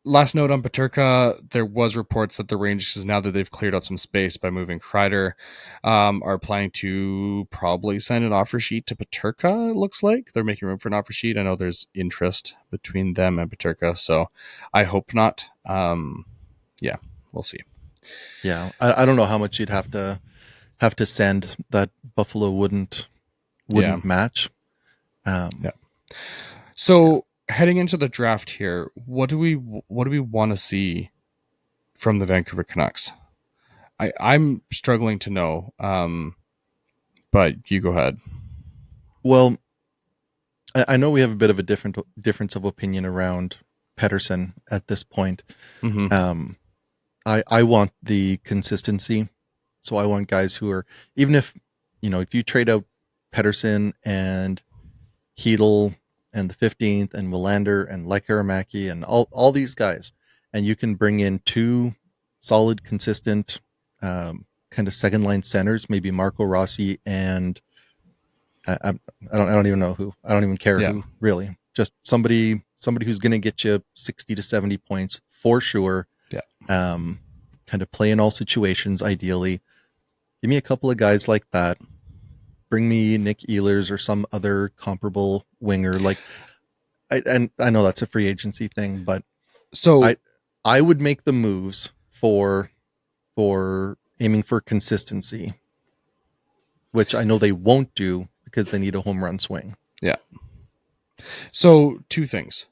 Last note on Peterka, there was reports that the Rangers, now that they've cleared out some space by moving Kreider, are planning to probably send an offer sheet to Peterka. It looks like they're making room for an offer sheet. I know there's interest between them and Peterka, so I hope not. Yeah, we'll see. Yeah, I don't know how much you'd have to send that Buffalo wouldn't match. So heading into the draft here, what do we want to see from the Vancouver Canucks? I'm struggling to know, but you go ahead. Well, I know we have a bit of a difference of opinion around Pettersson at this point. Mm-hmm. I want the consistency, so I want guys who are, even if you trade out Pettersson and Hedel and the 15th and Willander and Lekkerimaki and all these guys, and you can bring in two solid, consistent kind of second line centers, maybe Marco Rossi and I don't even know who. I don't even care who, really. Just somebody who's going to get you 60 to 70 points for sure. Yeah. Kind of play in all situations, ideally. Give me a couple of guys like that. Bring me Nick Ehlers or some other comparable winger. And I know that's a free agency thing, but so I would make the moves for aiming for consistency, which I know they won't do because they need a home run swing. Yeah. So two things.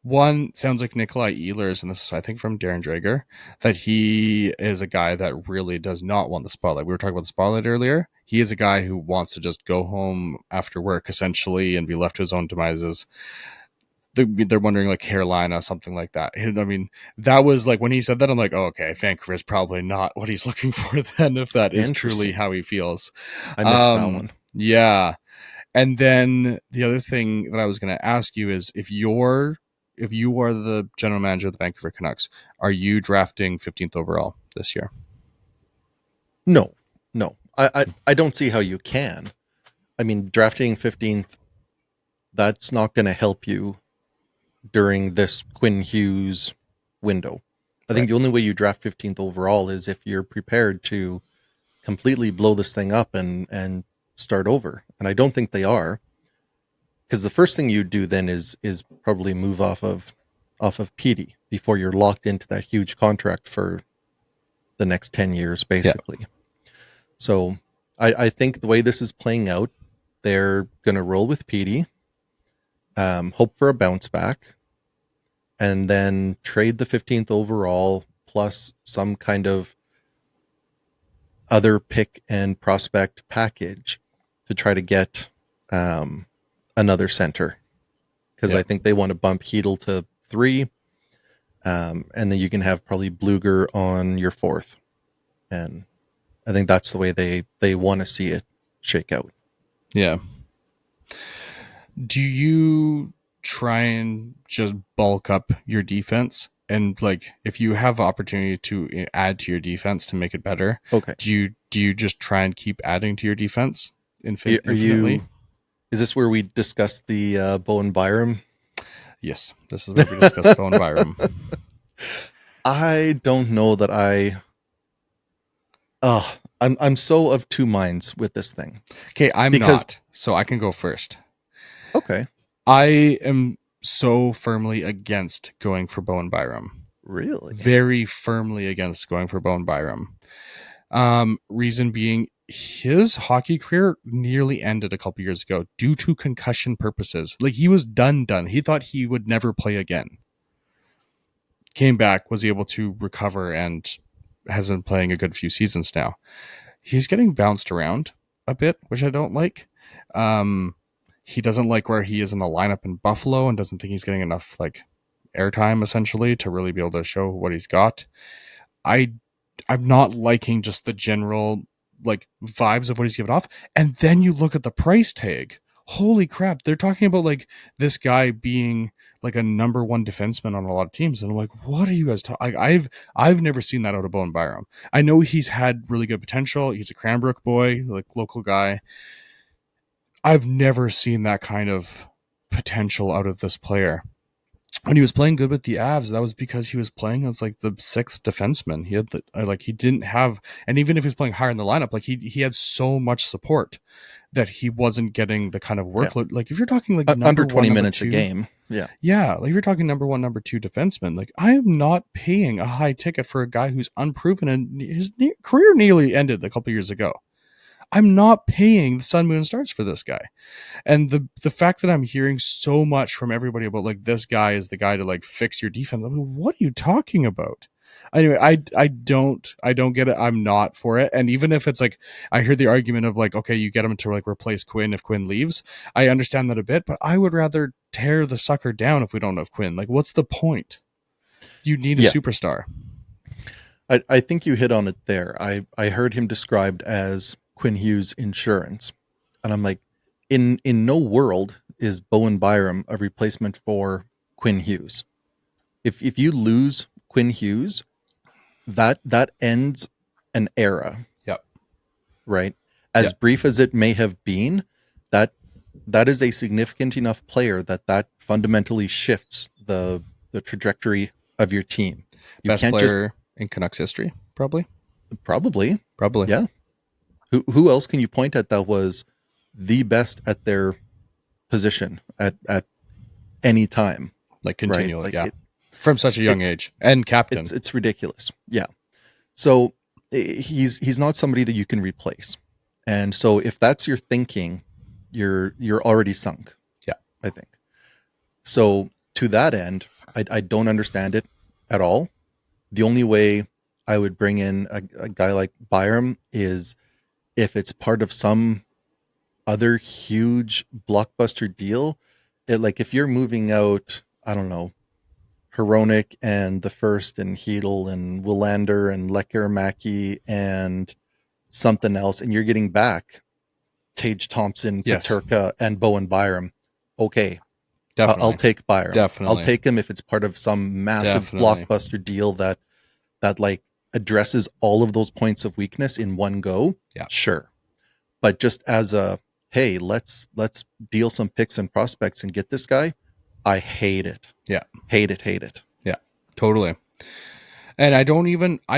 One, sounds like Nikolai Ehlers, and this is, I think, from Darren Drager, that he is a guy that really does not want the spotlight. We were talking about the spotlight earlier. He is a guy who wants to just go home after work, essentially, and be left to his own demises. they're wondering like Carolina, something like that. And, I mean, that was like when he said that, I'm like, oh, okay, Vancouver's probably not what he's looking for then, if that is truly Interesting. how he feels. I missed that one. Yeah. And then the other thing that I was going to ask you is if you are the general manager of the Vancouver Canucks, are you drafting 15th overall this year? No, no. I don't see how you can. I mean, drafting 15th, that's not going to help you during this Quinn Hughes window. I think Right. the only way you draft 15th overall is if you're prepared to completely blow this thing up and start over. And I don't think they are, because the first thing you do then is probably move off of Petey before you're locked into that huge contract for the next 10 years, Yeah. basically. So I think the way this is playing out, they're going to roll with Petey, hope for a bounce back, and then trade the 15th overall plus some kind of other pick and prospect package to try to get another center. Because Yeah. I think they want to bump Heedle to 3, and then you can have probably Bluger on your 4th. And I think that's the way they want to see it shake out. Yeah. Do you try and just bulk up your defense? And like, if you have opportunity to add to your defense to make it better, Okay. do you just try and keep adding to your defense Are infinitely? you? Is this where we discuss the Bowen Byram? Yes, this is where we discuss Bowen Byram. I don't know that I. I'm so of two minds with this thing Okay, I'm because not, so I can go first. okay, I am so firmly against going for Bowen Byram. really, Very firmly against going for Bowen Byram. Reason being, his hockey career nearly ended a couple years ago due to concussion purposes. Like, he was done. He thought he would never play again. Came back, was able to recover, and has been playing a good few seasons now. He's getting bounced around a bit, which I don't like. Um, he doesn't like where he is in the lineup in Buffalo and doesn't think he's getting enough like airtime essentially to really be able to show what he's got. I I'm not liking just the general like vibes of what he's given off. And then you look at the price tag. Holy crap, they're talking about like this guy being like a number one defenseman on a lot of teams, and I'm like, what are you guys talking? Like, I've never seen that out of Bowen Byram. I know he's had really good potential. He's a Cranbrook boy, like local guy. I've never seen that kind of potential out of this player. When he was playing good with the Avs, that was because he was playing as like the sixth defenseman. He had like he didn't have, and even if he was playing higher in the lineup, like he had so much support that he wasn't getting the kind of yeah, workload. Like if you're talking like under number 20 one, number minutes a two, game, yeah, yeah, like if you're talking number one, number two defenseman, like I am not paying a high ticket for a guy who's unproven and his career nearly ended a couple years ago. I'm not paying the sun, moon, and stars for this guy. And the fact that I'm hearing so much from everybody about like this guy is the guy to like fix your defense. I mean, what are you talking about? Anyway, I don't get it. I'm not for it. And even if it's like I hear the argument of like, okay, you get him to like replace Quinn if Quinn leaves. I understand that a bit, but I would rather tear the sucker down if we don't have Quinn. Like, what's the point? You need a yeah. superstar. I think you hit on it there. I heard him described as Quinn Hughes insurance, and I'm like, in no world is Bowen Byram a replacement for Quinn Hughes. If you lose Quinn Hughes, that ends an era, Yep. right? As Yep. brief as it may have been, that that is a significant enough player that fundamentally shifts the trajectory of your team. You Best can't just player in Canucks history, probably. probably, Probably. yeah. Who else can you point at that was the best at their position at any time, Like right? continually, Like yeah. From such a young it's age. And captain. it's ridiculous. Yeah. So he's not somebody that you can replace. And so if that's your thinking, you're already sunk. Yeah. I think. So to that end, I don't understand it at all. The only way I would bring in a guy like Byram is if it's part of some other huge blockbuster deal, like if you're moving out, I don't know, Hronik and the first and Hedel and Willander and Lekkerimäki and something else, and you're getting back Tage Thompson, Yes, Peterka, and Bowen Byram. Okay, I'll definitely, take Byram. I'll definitely, take him if it's part of some massive definitely. blockbuster deal that like addresses all of those points of weakness in one go. Yeah, Sure, but just as a hey, let's deal some picks and prospects and get this guy. I hate it. yeah, Hate it. Hate it. yeah, totally. And I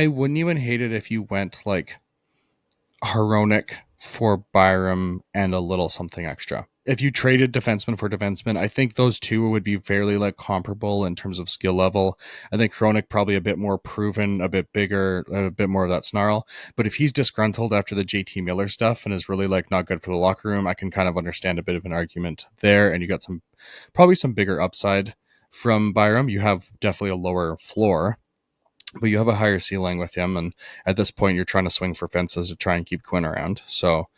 wouldn't even hate it if you went like Hronik for Byram and a little something extra. If you traded defenseman for defenseman, I think those two would be fairly like comparable in terms of skill level. I think Hronik probably a bit more proven, a bit bigger, a bit more of that snarl. But if he's disgruntled after the JT Miller stuff and is really like not good for the locker room, I can kind of understand a bit of an argument there. And you got probably some bigger upside from Byram. You have definitely a lower floor, but you have a higher ceiling with him, and at this point you're trying to swing for fences to try and keep Quinn around. So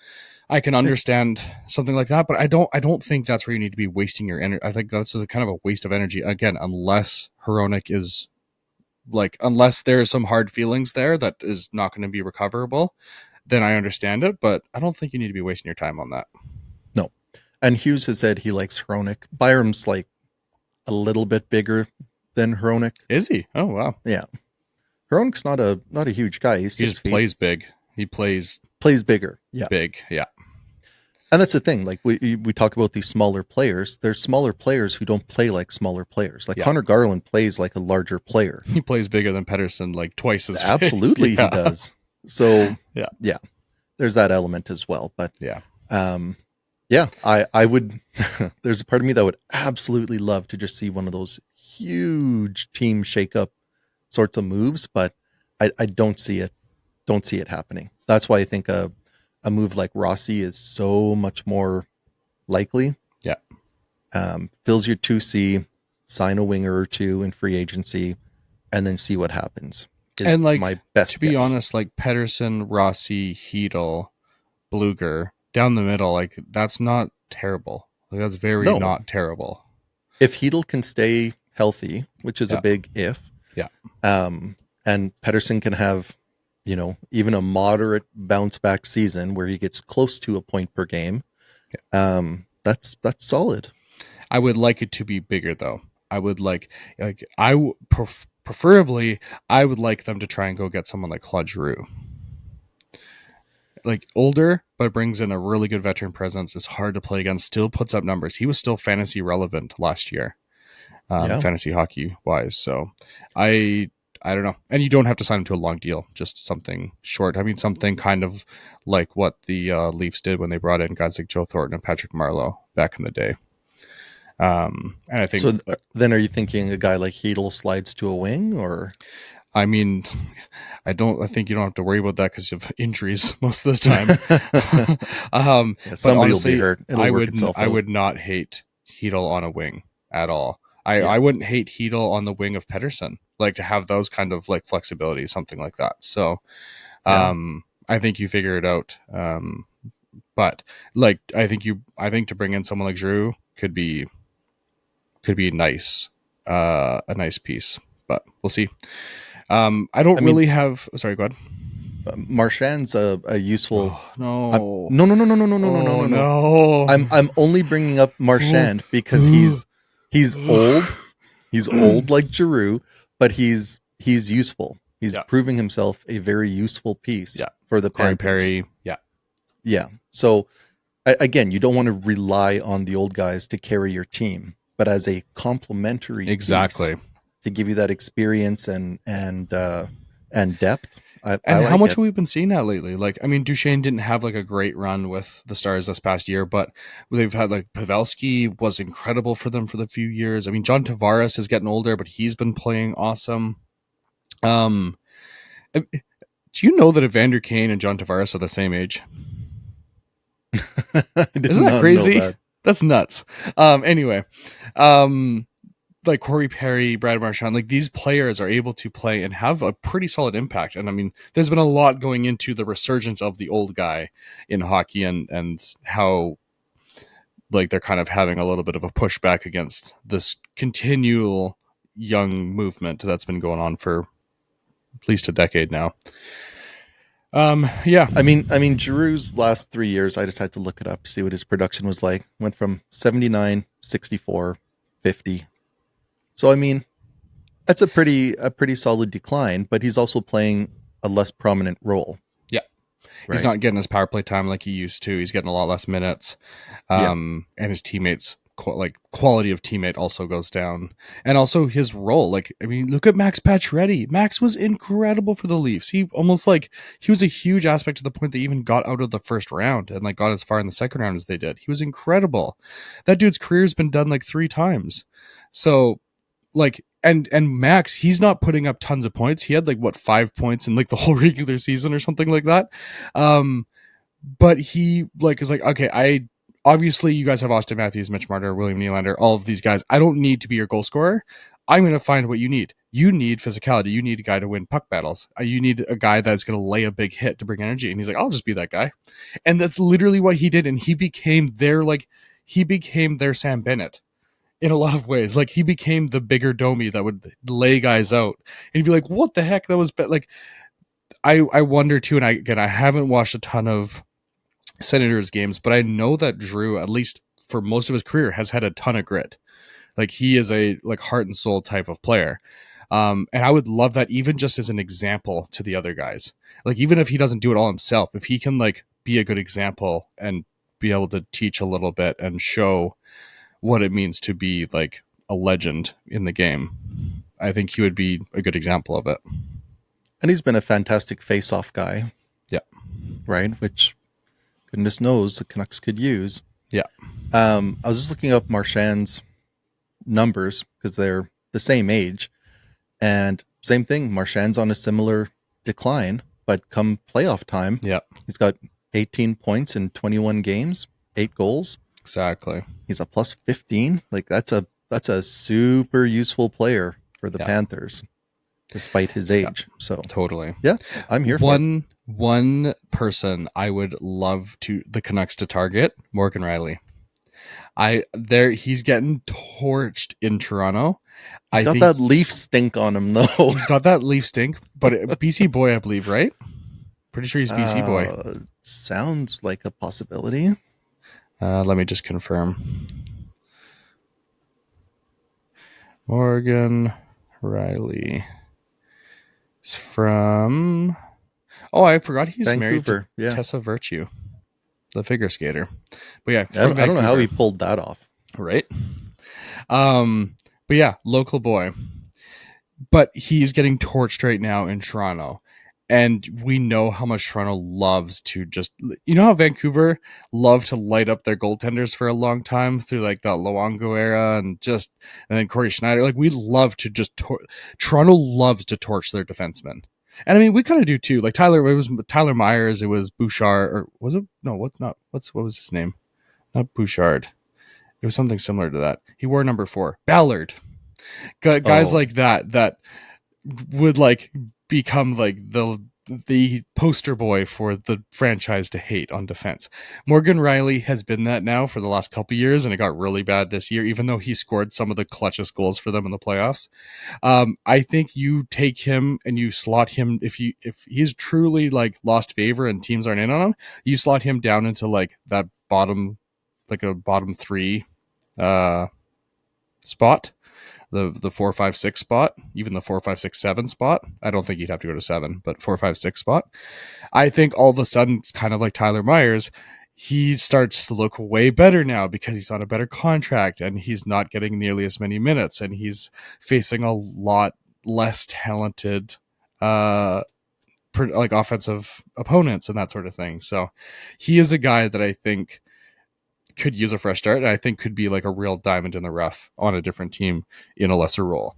I can understand something like that, but I don't think that's where you need to be wasting your energy. I think that's a kind of a waste of energy again, unless Hronik is like, unless there's some hard feelings there that is not going to be recoverable, then I understand it, but I don't think you need to be wasting your time on that. No. And Hughes has said he likes Hronik. Byram's like a little bit bigger than Hronik. Is he? Oh wow. Yeah. Hronik's not a huge guy. He's He 6 just feet. plays big. He plays Plays bigger. Yeah. big. Yeah. And that's the thing. Like we talk about these smaller players. There's smaller players who don't play like smaller players. Like Yeah. Connor Garland plays like a larger player. He plays bigger than Pedersen, like twice as big. Absolutely Yeah. he does. So Yeah. there's that element as well. But Yeah. I would there's a part of me that would absolutely love to just see one of those huge team shakeup sorts of moves, but I don't see it happening. That's why I think a move like Rossi is so much more likely. Yeah. Fills your 2C, sign a winger or two in free agency, and then see what happens. And like, my best to be guess. honest, like Pedersen, Rossi, Hedel, Bluger down the middle, like that's not terrible. Like that's very not terrible. If Hedel can stay healthy, which is a big if, and Pedersen can have, even a moderate bounce back season where he gets close to a point per game, that's solid. I would like it to be bigger though. I would preferably I would like them to try and go get someone like Claude Giroux. Like older, but brings in a really good veteran presence. Is hard to play against. Still puts up numbers. He was still fantasy relevant last year, fantasy hockey wise. So I don't know. And you don't have to sign him to a long deal. Just something short. I mean, something kind of like what the Leafs did when they brought in guys like Joe Thornton and Patrick Marleau back in the day. And I think so. Then, are you thinking a guy like Hedel slides to a wing, or? I mean, I think you don't have to worry about that because you have injuries most of the time. But honestly, will be hurt. I would not hate Hedel on a wing at all. I wouldn't hate Hedel on the wing of Pedersen, like to have those kind of like flexibility, something like that. So, I think you figure it out. But like, I think to bring in someone like Giroux could be nice, a nice piece, but we'll see. I don't really have. Sorry, go ahead. Marchand's a useful. No. No. I'm only bringing up Marchand because he's old. He's old like Giroux, but he's useful. He's proving himself a very useful piece for the Corey Panthers. Perry. Yeah. So again, you don't want to rely on the old guys to carry your team, but as a complementary piece, to give you that experience and depth. How much have we been seeing that lately? Like, I mean, Duchesne didn't have like a great run with the Stars this past year, but they've had like Pavelski was incredible for them for the few years. I mean, John Tavares is getting older, but he's been playing awesome. Do you know that Evander Kane and John Tavares are the same age? Isn't that crazy? That's nuts. Anyway, like Corey Perry, Brad Marchand, like these players are able to play and have a pretty solid impact. And I mean, there's been a lot going into the resurgence of the old guy in hockey and how like they're kind of having a little bit of a pushback against this continual young movement that's been going on for at least a decade now. Yeah. I mean, Giroux's last 3 years, I just had to look it up, see what his production was like. Went from 79, 64, 50. So I mean, that's a pretty solid decline, but he's also playing a less prominent role. Yeah. Right? He's not getting his power play time like he used to. He's getting a lot less minutes. Yeah. And his teammates, like quality of teammate also goes down. And also his role. Like, I mean, look at Max Pacioretty. Max was incredible for the Leafs. He almost like, he was a huge aspect to the point they even got out of the first round and like got as far in the second round as they did. He was incredible. That dude's career's been done like 3 times. So like, and Max, he's not putting up tons of points. He had like what 5 points in like the whole regular season or something like that. But he like is like, okay, I obviously you guys have Austin Matthews, Mitch Marner, William Nylander, all of these guys. I don't need to be your goal scorer. I'm going to find what you need. You need physicality. You need a guy to win puck battles. You need a guy that's going to lay a big hit to bring energy. And he's like, I'll just be that guy. And that's literally what he did. And he became their Sam Bennett in a lot of ways. Like he became the bigger Domi that would lay guys out. And you'd be like, what the heck? That was like, I wonder too. And I haven't watched a ton of Senators games, but I know that Drew, at least for most of his career, has had a ton of grit. Like he is a like heart and soul type of player. And I would love that even just as an example to the other guys. Like even if he doesn't do it all himself, if he can like be a good example and be able to teach a little bit and show what it means to be like a legend in the game, I think he would be a good example of it. And he's been a fantastic face-off guy. Yeah. Right? Which goodness knows the Canucks could use. Yeah. I was just looking up Marchand's numbers because they're the same age, and same thing. Marchand's on a similar decline, but come playoff time, yeah, he's got 18 points in 21 games, 8 goals. Exactly. He's a plus 15. Like that's a super useful player for the Panthers, despite his age. So totally. Yeah, I'm here for it. One person I would love the Canucks to target, Morgan Riley. He's getting torched in Toronto. He's got that Leaf stink on him, though. He's got that Leaf stink, but BC boy, I believe, right? Pretty sure he's BC boy. Sounds like a possibility. Let me just confirm. Morgan Riley is from... Oh, I forgot he's Vancouver, married to Tessa Virtue, the figure skater. But yeah, I don't know how he pulled that off. Right? But yeah, local boy. But he's getting torched right now in Toronto. And we know how much Toronto loves to just... You know how Vancouver loved to light up their goaltenders for a long time through like the Luongo era and then Corey Schneider? Like we love to just... Toronto loves to torch their defensemen. And I mean, we kind of do too. Like Tyler Myers, it was Bouchard, or was it? No, what was his name? Not Bouchard. It was something similar to that. He wore number 4. Ballard. Guys like that would like become like the poster boy for the franchise to hate on defense. Morgan Riley has been that now for the last couple of years, and it got really bad this year, even though he scored some of the clutchest goals for them in the playoffs. I think you take him and you slot him, if he's truly like lost favor and teams aren't in on him, you slot him down into like that bottom, like a bottom 3 spot. The 4, 5, 6 spot, even the 4, 5, 6, 7 spot. I don't think he'd have to go to 7, but 4, 5, 6 spot. I think all of a sudden it's kind of like Tyler Myers. He starts to look way better now because he's on a better contract and he's not getting nearly as many minutes and he's facing a lot less talented like offensive opponents and that sort of thing. So he is a guy that I think could use a fresh start, and I think could be like a real diamond in the rough on a different team in a lesser role.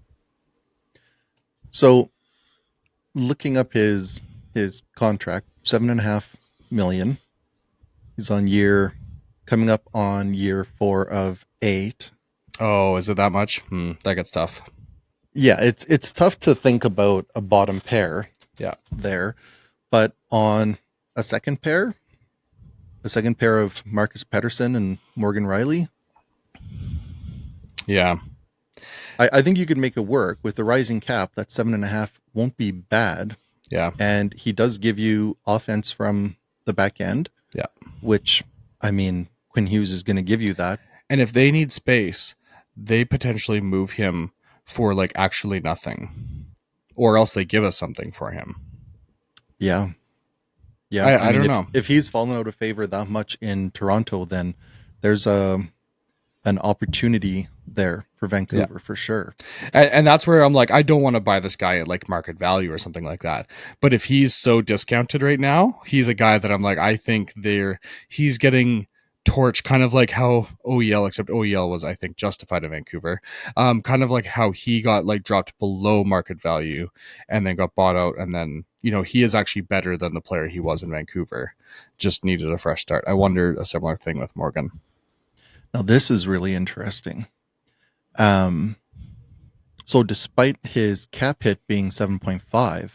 So looking up his contract, $7.5 million. He's coming up on year 4 of 8. Oh, is it that much? That gets tough. Yeah, it's tough to think about a bottom pair. Yeah, there, but on a second pair, a second pair of Marcus Pettersson and Morgan Riley. Yeah. I think you could make it work with the rising cap. That 7.5 won't be bad. Yeah. And he does give you offense from the back end. Yeah. Which, I mean, Quinn Hughes is going to give you that. And if they need space, they potentially move him for like actually nothing, or else they give us something for him. Yeah. Yeah. I don't know. If he's fallen out of favor that much in Toronto, then there's an opportunity there for Vancouver for sure. And that's where I'm like, I don't want to buy this guy at like market value or something like that. But if he's so discounted right now, he's a guy that I'm like, I think he's getting torch, kind of like how OEL, except OEL was, I think, justified in Vancouver. Kind of like how he got like dropped below market value and then got bought out. And then, he is actually better than the player he was in Vancouver. Just needed a fresh start. I wonder a similar thing with Morgan. Now, this is really interesting. So despite his cap hit being 7.5,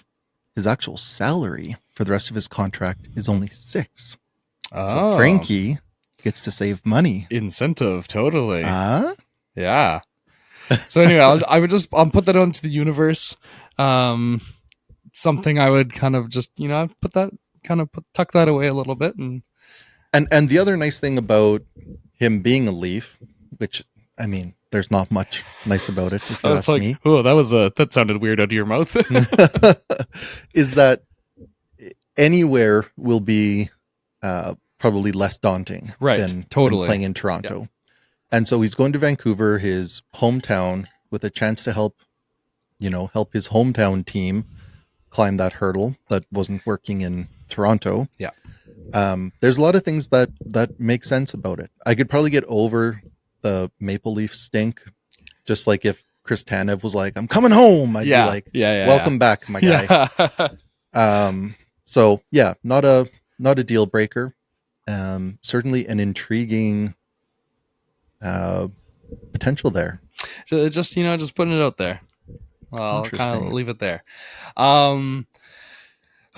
his actual salary for the rest of his contract is only 6. Oh. So Frankie gets to save money. Incentive, totally. Yeah. So anyway, I'll put that onto the universe. Something I would kind of just, tuck that away a little bit. And the other nice thing about him being a Leaf, which, I mean, there's not much nice about it, if you ask me. Oh, that sounded weird out of your mouth. Is that anywhere will be probably less daunting than playing in Toronto. Yeah. And so he's going to Vancouver, his hometown, with a chance to help his hometown team climb that hurdle that wasn't working in Toronto. Yeah. There's a lot of things that make sense about it. I could probably get over the Maple Leaf stink, just like if Chris Tanev was like, "I'm coming home," I'd be like, "Welcome back, my guy." So yeah, not a deal breaker. Certainly an intriguing potential there. Just putting it out there. I'll kind of leave it there.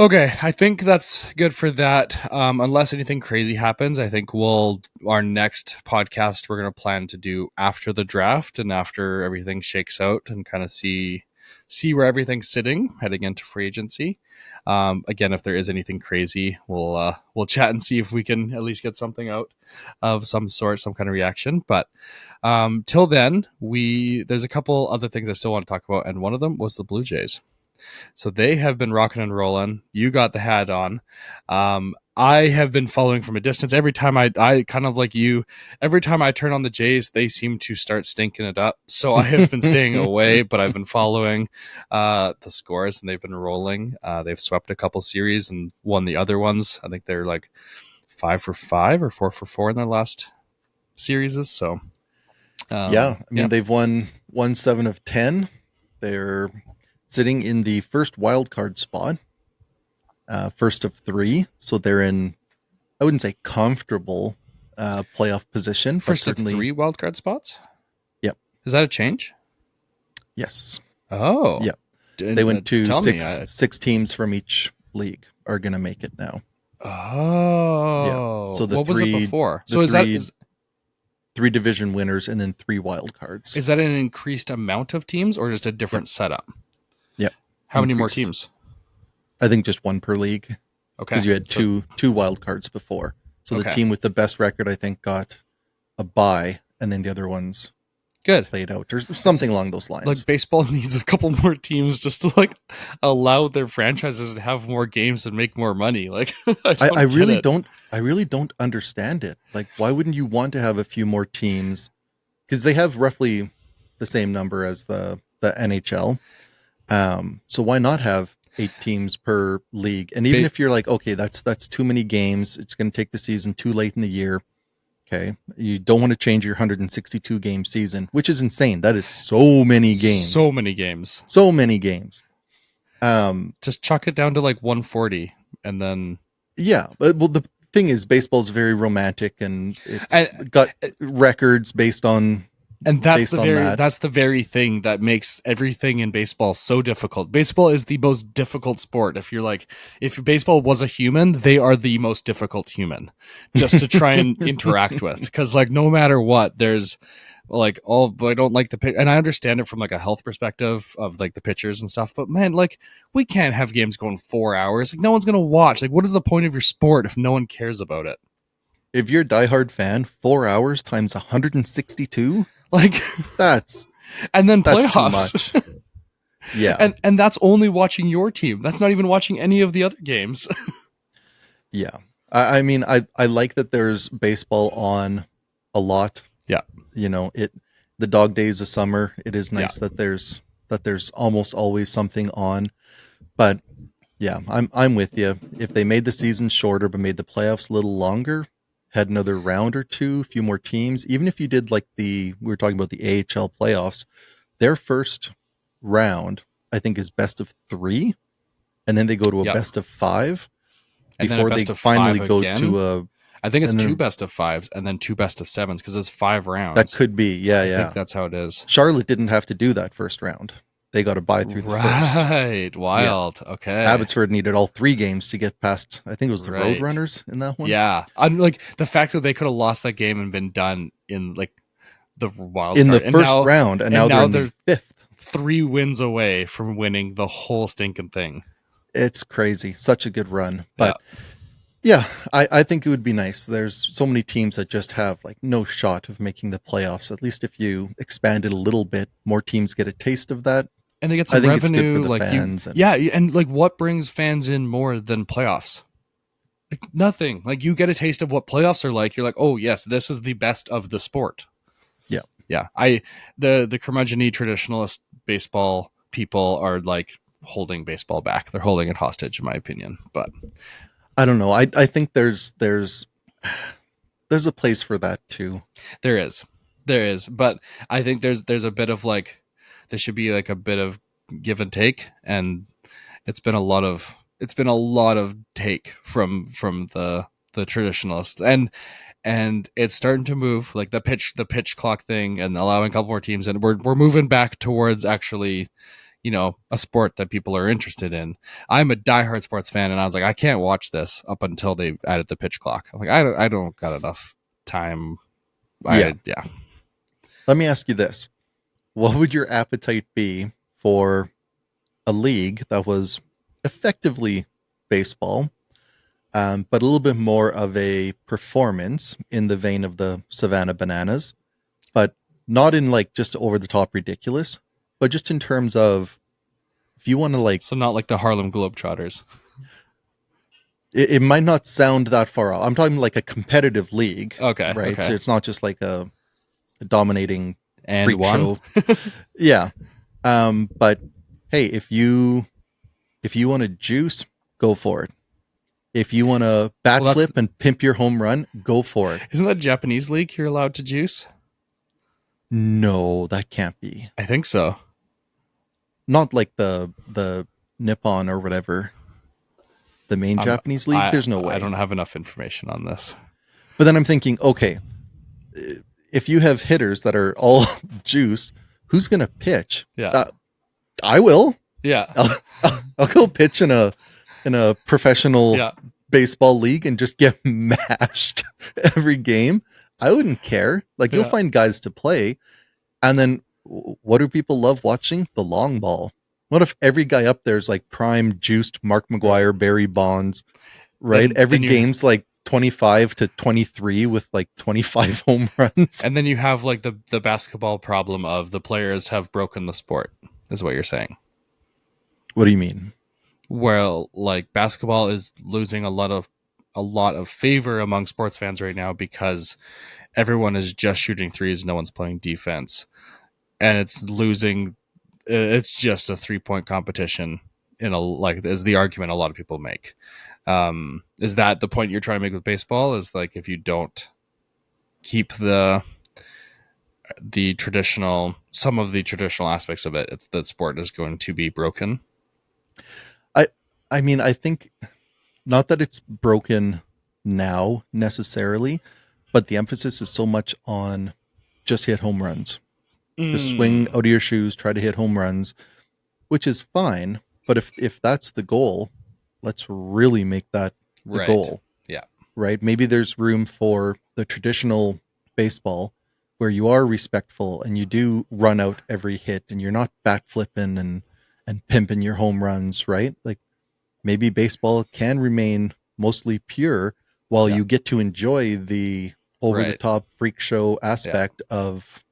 Okay, I think that's good for that. Unless anything crazy happens, I think our next podcast we're going to plan to do after the draft and after everything shakes out and kind of see where everything's sitting heading into free agency. Again, if there is anything crazy, we'll chat and see if we can at least get something out of some sort, some kind of reaction. But till then, there's a couple other things I still want to talk about, and one of them was the Blue Jays. So they have been rocking and rolling. You got the hat on. I have been following from a distance. Every time I kind of like you, every time I turn on the Jays, they seem to start stinking it up. So I have been staying away, but I've been following the scores, and they've been rolling. They've swept a couple series and won the other ones. I think they're like 5 for 5 or 4 for 4 in their last series. So they've won 7 of 10. They're sitting in the first wild card spot, first of 3. So they're in, I wouldn't say comfortable playoff position. First of 3 wild card spots? Yep. Is that a change? Yes. Oh. Yep. They went to 6 teams from each league are going to make it now. Oh. Yeah. So what was it before? So is that 3 division winners and then 3 wild cards. Is that an increased amount of teams or just a different setup? Yeah. How many more teams? I think just 1 per league. Okay. Because you had two wild cards before. So the team with the best record, I think, got a bye, and then the other ones played out, or something along those lines. Like baseball needs a couple more teams just to like allow their franchises to have more games and make more money. Like I really don't understand it. Like, why wouldn't you want to have a few more teams? Because they have roughly the same number as the NHL. So why not have 8 teams per league? And even if you're like, okay, that's too many games, it's going to take the season too late in the year. Okay, you don't want to change your 162 game season, which is insane. That is so many games. Just chuck it down to like 140, and then but the thing is, baseball's very romantic, and it's got records based on And based on that. that's the very thing that makes everything in baseball so difficult. Baseball is the most difficult sport. If baseball was a human, they are the most difficult human just to try and interact with. Because like no matter what, there's like all. I don't like the pitch, and I understand it from like a health perspective of like the pitchers and stuff. But man, like we can't have games going 4 hours. Like no one's gonna watch. Like what is the point of your sport if no one cares about it? If you're a diehard fan, 4 hours times 162, Like, that's and then that's too playoffs. much. Yeah. And that's only watching your team. That's not even watching any of the other games. Yeah. I mean, I like that there's baseball on a lot. Yeah. You know, the dog days of summer, it is Yeah. nice that there's almost always something on. But yeah, I'm with you. If they made the season shorter but made the playoffs a little longer, had another round or two, a few more teams, even if you did like we were talking about the AHL playoffs, their first round, I think, is best of 3, and then they go to a Yeah. best of 5 And then a before they best of finally 5 go again. to a. I think it's and then- 2 best of 5s and then 2 best of 7s because it's 5 rounds. That could be, yeah, I yeah. think that's how it is. Charlotte didn't have to do that first round. They got to buy through the first. Right. Wild. Okay. Abbotsford needed all 3 games to get past. I think it was the Right. Roadrunners in that one. Yeah. I'm like the fact that they could have lost that game and been done in like the wild in card. the first round, and now they're in the 5th. 3 wins away from winning the whole stinking thing. It's crazy. Such a good run. But yeah, I think it would be nice. There's so many teams that just have like no shot of making the playoffs. At least if you expand it a little bit, more teams get a taste of that. And they get some I think it's revenue. good for the like fans. and like what brings fans in more than playoffs? Like nothing. Like you get a taste of what playoffs are like. You're like, oh yes, this is the best of the sport. Yeah. Yeah. The curmudgeon-y traditionalist baseball people are like holding baseball back. They're holding it hostage, in my opinion. But I don't know. I think there's a place for that too. there is, but I think there's a bit of like there should be like a bit of give and take, and it's been a lot of take from the traditionalists, and it's starting to move like the pitch clock thing and allowing a couple more teams, and we're moving back towards actually, you know, a sport that people are interested in. I'm a diehard sports fan, and I was like, I can't watch this up until they added the pitch clock. I'm like, I don't got enough time. Yeah. Yeah. Let me ask you this. What would your appetite be for a league that was effectively baseball, but a little bit more of a performance in the vein of the Savannah Bananas, but not in like just over the top ridiculous, but just in terms of if you want to like... So not like the Harlem Globetrotters. It might not sound that far off. I'm talking like a competitive league. Okay. Right. Okay. So it's not just like a dominating And freak one. show. Yeah. But hey, if you want to juice, go for it. If you want to flip and pimp your home run, go for it. Isn't that Japanese league you're allowed to juice? No, that can't be. I think so. Not like the Nippon or whatever. The main Japanese league? There's no way. I don't have enough information on this. But then I'm thinking, okay, if you have hitters that are all juiced, who's going to pitch? Yeah. I will. Yeah. I'll go pitch in a professional baseball league and just get mashed every game. I wouldn't care. Like you'll find guys to play. And then what do people love watching? The long ball. What if every guy up there is like prime juiced Mark McGuire, Barry Bonds, right? Every game's like 25-23 with like 25 home runs. And then you have like the basketball problem of the players have broken the sport, is what you're saying. What do you mean? Well, like basketball is losing a lot of favor among sports fans right now because everyone is just shooting threes, no one's playing defense. And it's just a 3-point competition is the argument a lot of people make. Is that the point you're trying to make with baseball? Is like if you don't keep some of the traditional aspects of it, the sport is going to be broken. I mean, I think not that it's broken now necessarily, but the emphasis is so much on just hit home runs. Just swing Mm, out of your shoes, try to hit home runs, which is fine. But if that's the goal, let's really make that the right. goal, Yeah. right? Maybe there's room for the traditional baseball where you are respectful and you do run out every hit and you're not backflipping and pimping your home runs, right? Like maybe baseball can remain mostly pure while Yeah. you get to enjoy the over the Right. top freak show Yeah. aspect of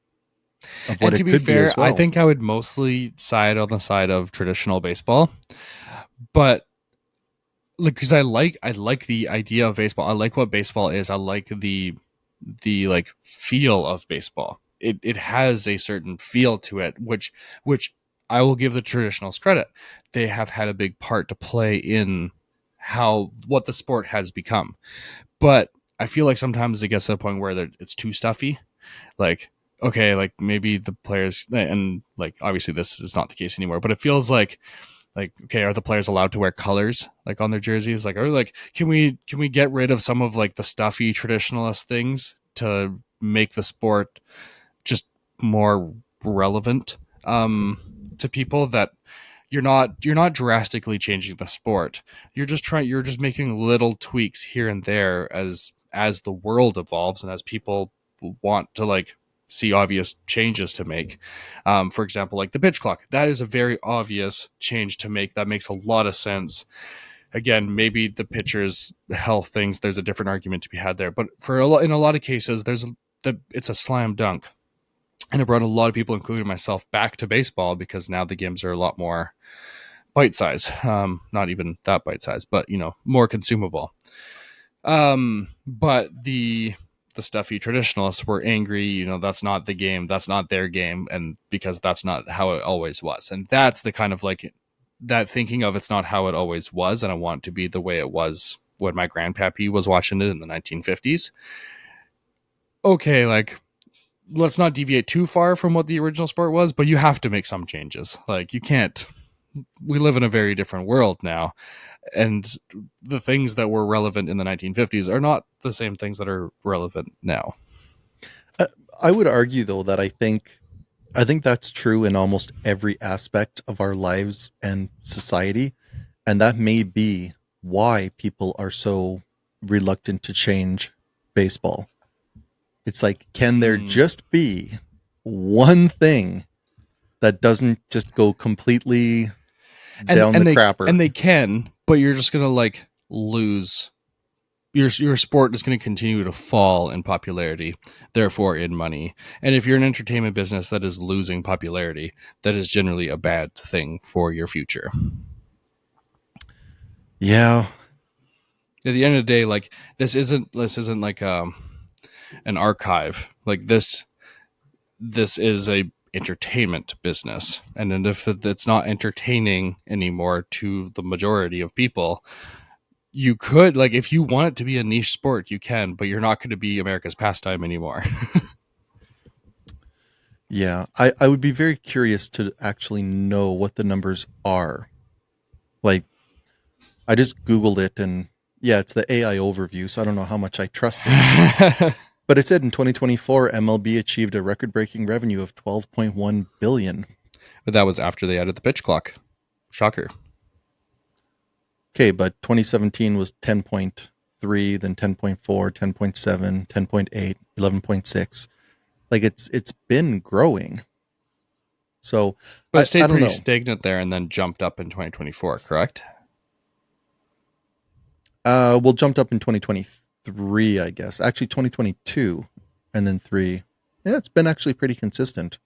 what And to it be could be fair, as I well. think I would mostly side on the side of traditional baseball, but like because I like the idea of baseball. I like what baseball is. I like the like feel of baseball. It has a certain feel to it, which I will give the traditionals credit. They have had a big part to play in how what the sport has become. But I feel like sometimes it gets to a point where it's too stuffy. Like, okay, like maybe the players, and like obviously this is not the case anymore, but it feels like okay, are the players allowed to wear colors like on their jerseys? Like, or like can we get rid of some of like the stuffy traditionalist things to make the sport just more relevant to people? That you're not drastically changing the sport. You're just making little tweaks here and there as the world evolves and as people want to like see obvious changes to make. For example, like the pitch clock, that is a very obvious change to make. That makes a lot of sense. Again, maybe the pitcher's health things, there's a different argument to be had there, but in a lot of cases it's a slam dunk, and it brought a lot of people, including myself, back to baseball because now the games are a lot more bite size. Not even that bite size, but more consumable. But the stuffy traditionalists were angry. That's not the game. That's not their game, and because that's not how it always was. And that's the kind of like that thinking of it's not how it always was, and I want it to be the way it was when my grandpappy was watching it in the 1950s. Okay, like let's not deviate too far from what the original sport was, but you have to make some changes. Like you can't. We live in a very different world now, and the things that were relevant in the 1950s are not the same things that are relevant now. Uh, I would argue though that I think that's true in almost every aspect of our lives and society, and that may be why people are so reluctant to change baseball. It's like, can there Mm. just be one thing that doesn't just go completely and down the and they crapper? and they can, but you're just gonna like lose. Your sport is going to continue to fall in popularity, therefore in money. And if you're an entertainment business that is losing popularity, that is generally a bad thing for your future. Yeah. At the end of the day, like this isn't like an archive. Like this is a entertainment business, and then if it's not entertaining anymore to the majority of people, you could, like, if you want it to be a niche sport, you can, but you're not going to be America's pastime anymore. Yeah. I would be very curious to actually know what the numbers are. Like, I just Googled it and yeah, it's the AI overview, so I don't know how much I trust it. But it said in 2024, MLB achieved a record breaking revenue of 12.1 billion. But that was after they added the pitch clock. Shocker. Okay, but 2017 was 10.3, then 10.4, 10.7, 10.8, 11.6. Like it's been growing. So But it I stayed don't pretty know. stagnant there and then jumped up in 2024, correct? We'll jumped up in 2023, I guess. Actually 2022 and then 3. Yeah, it's been actually pretty consistent.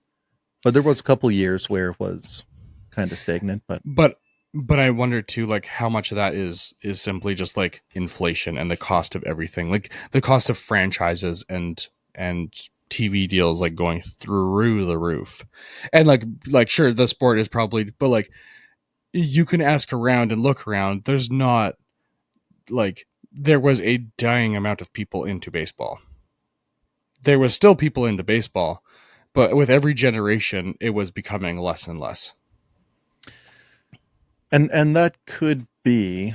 But there was a couple years where it was kind of stagnant, but But I wonder too, like how much of that is simply just like inflation and the cost of everything, like the cost of franchises and TV deals like going through the roof, and like sure the sport is probably, but like you can ask around and look around. There's not like there was a dying amount of people into baseball. There was still people into baseball, but with every generation, it was becoming less and less. and that could be,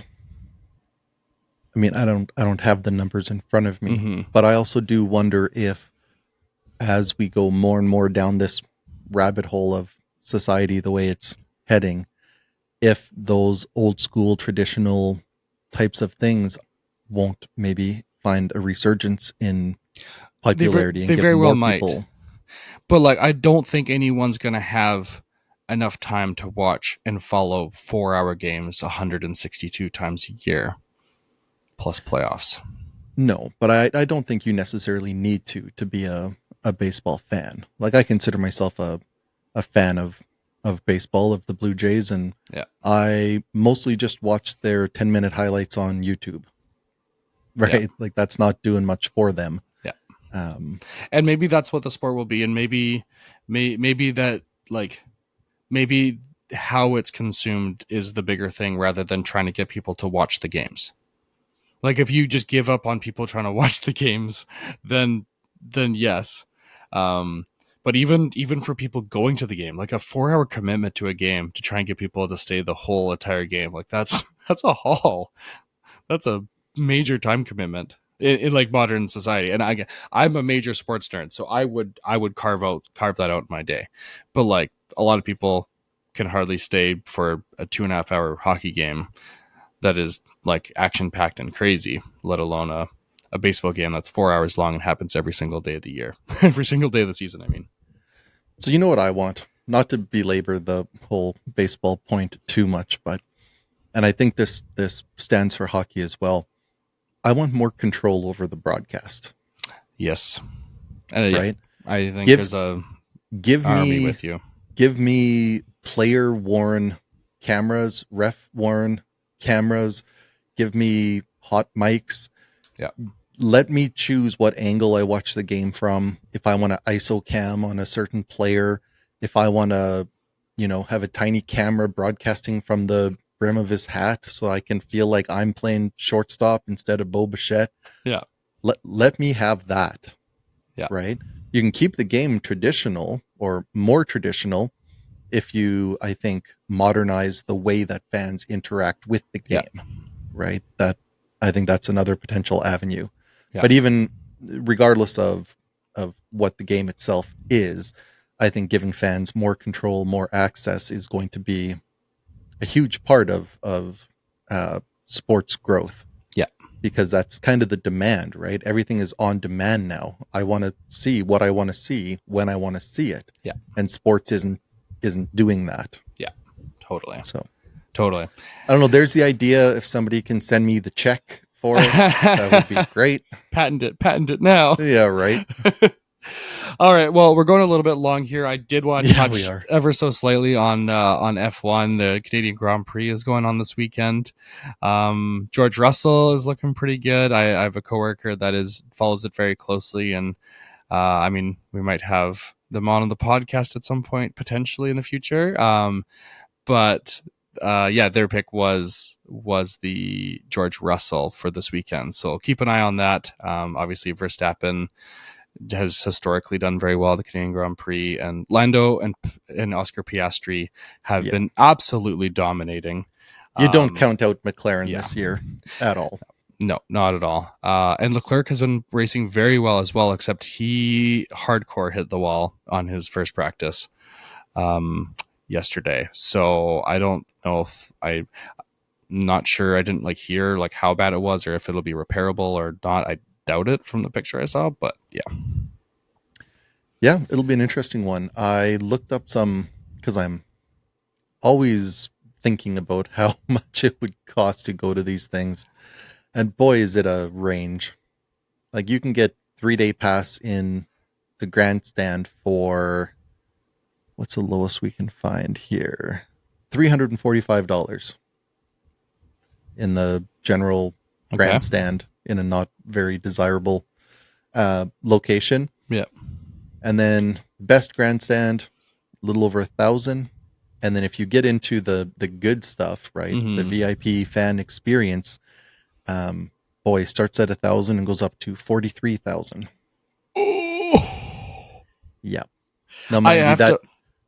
I mean, I don't have the numbers in front of me, Mm-hmm. but I also do wonder if as we go more and more down this rabbit hole of society the way it's heading, if those old school traditional types of things won't maybe find a resurgence in popularity and They get very well more might. people. But like, I don't think anyone's going to have enough time to watch and follow 4-hour games 162 times a year plus playoffs. No, but I don't think you necessarily need to be a baseball fan. Like, I consider myself a fan of baseball, of the Blue Jays, and Yeah. I mostly just watch their 10-minute highlights on YouTube. Right? Yeah. Like, that's not doing much for them. Yeah. Um, And maybe that's what the sport will be, and maybe that, like, maybe how it's consumed is the bigger thing rather than trying to get people to watch the games. Like, if you just give up on people trying to watch the games, then yes. But even for people going to the game, like a 4-hour commitment to a game to try and get people to stay the whole entire game, like that's a haul. That's a major time commitment in like modern society. And I'm a major sports nerd, so I would carve that out in my day. But like, a lot of people can hardly stay for a 2.5-hour hockey game that is like action packed and crazy, let alone a baseball game that's 4 hours long and happens every single day of the year, every single day of the season. I mean, so you know what I want? Not to belabor the whole baseball point too much, but and I think this stands for hockey as well. I want more control over the broadcast. yes, Right? I think Give there's a give army me with you. give me player worn cameras, ref worn cameras. Give me hot mics. Yeah. Let me choose what angle I watch the game from. If I want to ISO cam on a certain player, if I want to, have a tiny camera broadcasting from the brim of his hat so I can feel like I'm playing shortstop instead of Bo Bichette. Yeah. Let me have that. Yeah. Right. You can keep the game traditional or more traditional if you, I think, modernize the way that fans interact with the game. Yeah. Right. I think that's another potential avenue. Yeah. But even regardless of what the game itself is, I think giving fans more control, more access is going to be a huge part of sports growth. Yeah. Because that's kind of the demand, right? Everything is on demand now. I want to see what I want to see when I want to see it. Yeah. And sports isn't doing that. Yeah. Totally. So totally. I don't know. There's the idea. If somebody can send me the check for it, that would be great. Patent it now. Yeah, right. All right. Well, we're going a little bit long here. I did want to touch we are. ever so slightly on F1. The Canadian Grand Prix is going on this weekend. George Russell is looking pretty good. I have a coworker that follows it very closely, and I mean, we might have them on the podcast at some point potentially in the future. But yeah, their pick was the George Russell for this weekend. So keep an eye on that. Obviously, Verstappen has historically done very well at the Canadian Grand Prix, and Lando and Oscar Piastri have been absolutely dominating. You don't count out McLaren this year at all. No, not at all. And Leclerc has been racing very well as well, except he hardcore hit the wall on his first practice yesterday. So I don't know if I'm not sure. I didn't hear how bad it was or if it'll be repairable or not. I doubt it from the picture I saw, but yeah, it'll be an interesting one. I looked up some because I'm always thinking about how much it would cost to go to these things, and boy, is it a range. Like, you can get 3-day pass in the grandstand for what's the lowest we can find here? $345 in the general grandstand in a not very desirable location. Yeah. And then best grandstand, a little over 1,000. And then if you get into the good stuff, right, the VIP fan experience, boy, starts at 1,000 and goes up to 43,000. Oh. Yeah. Now, mind you,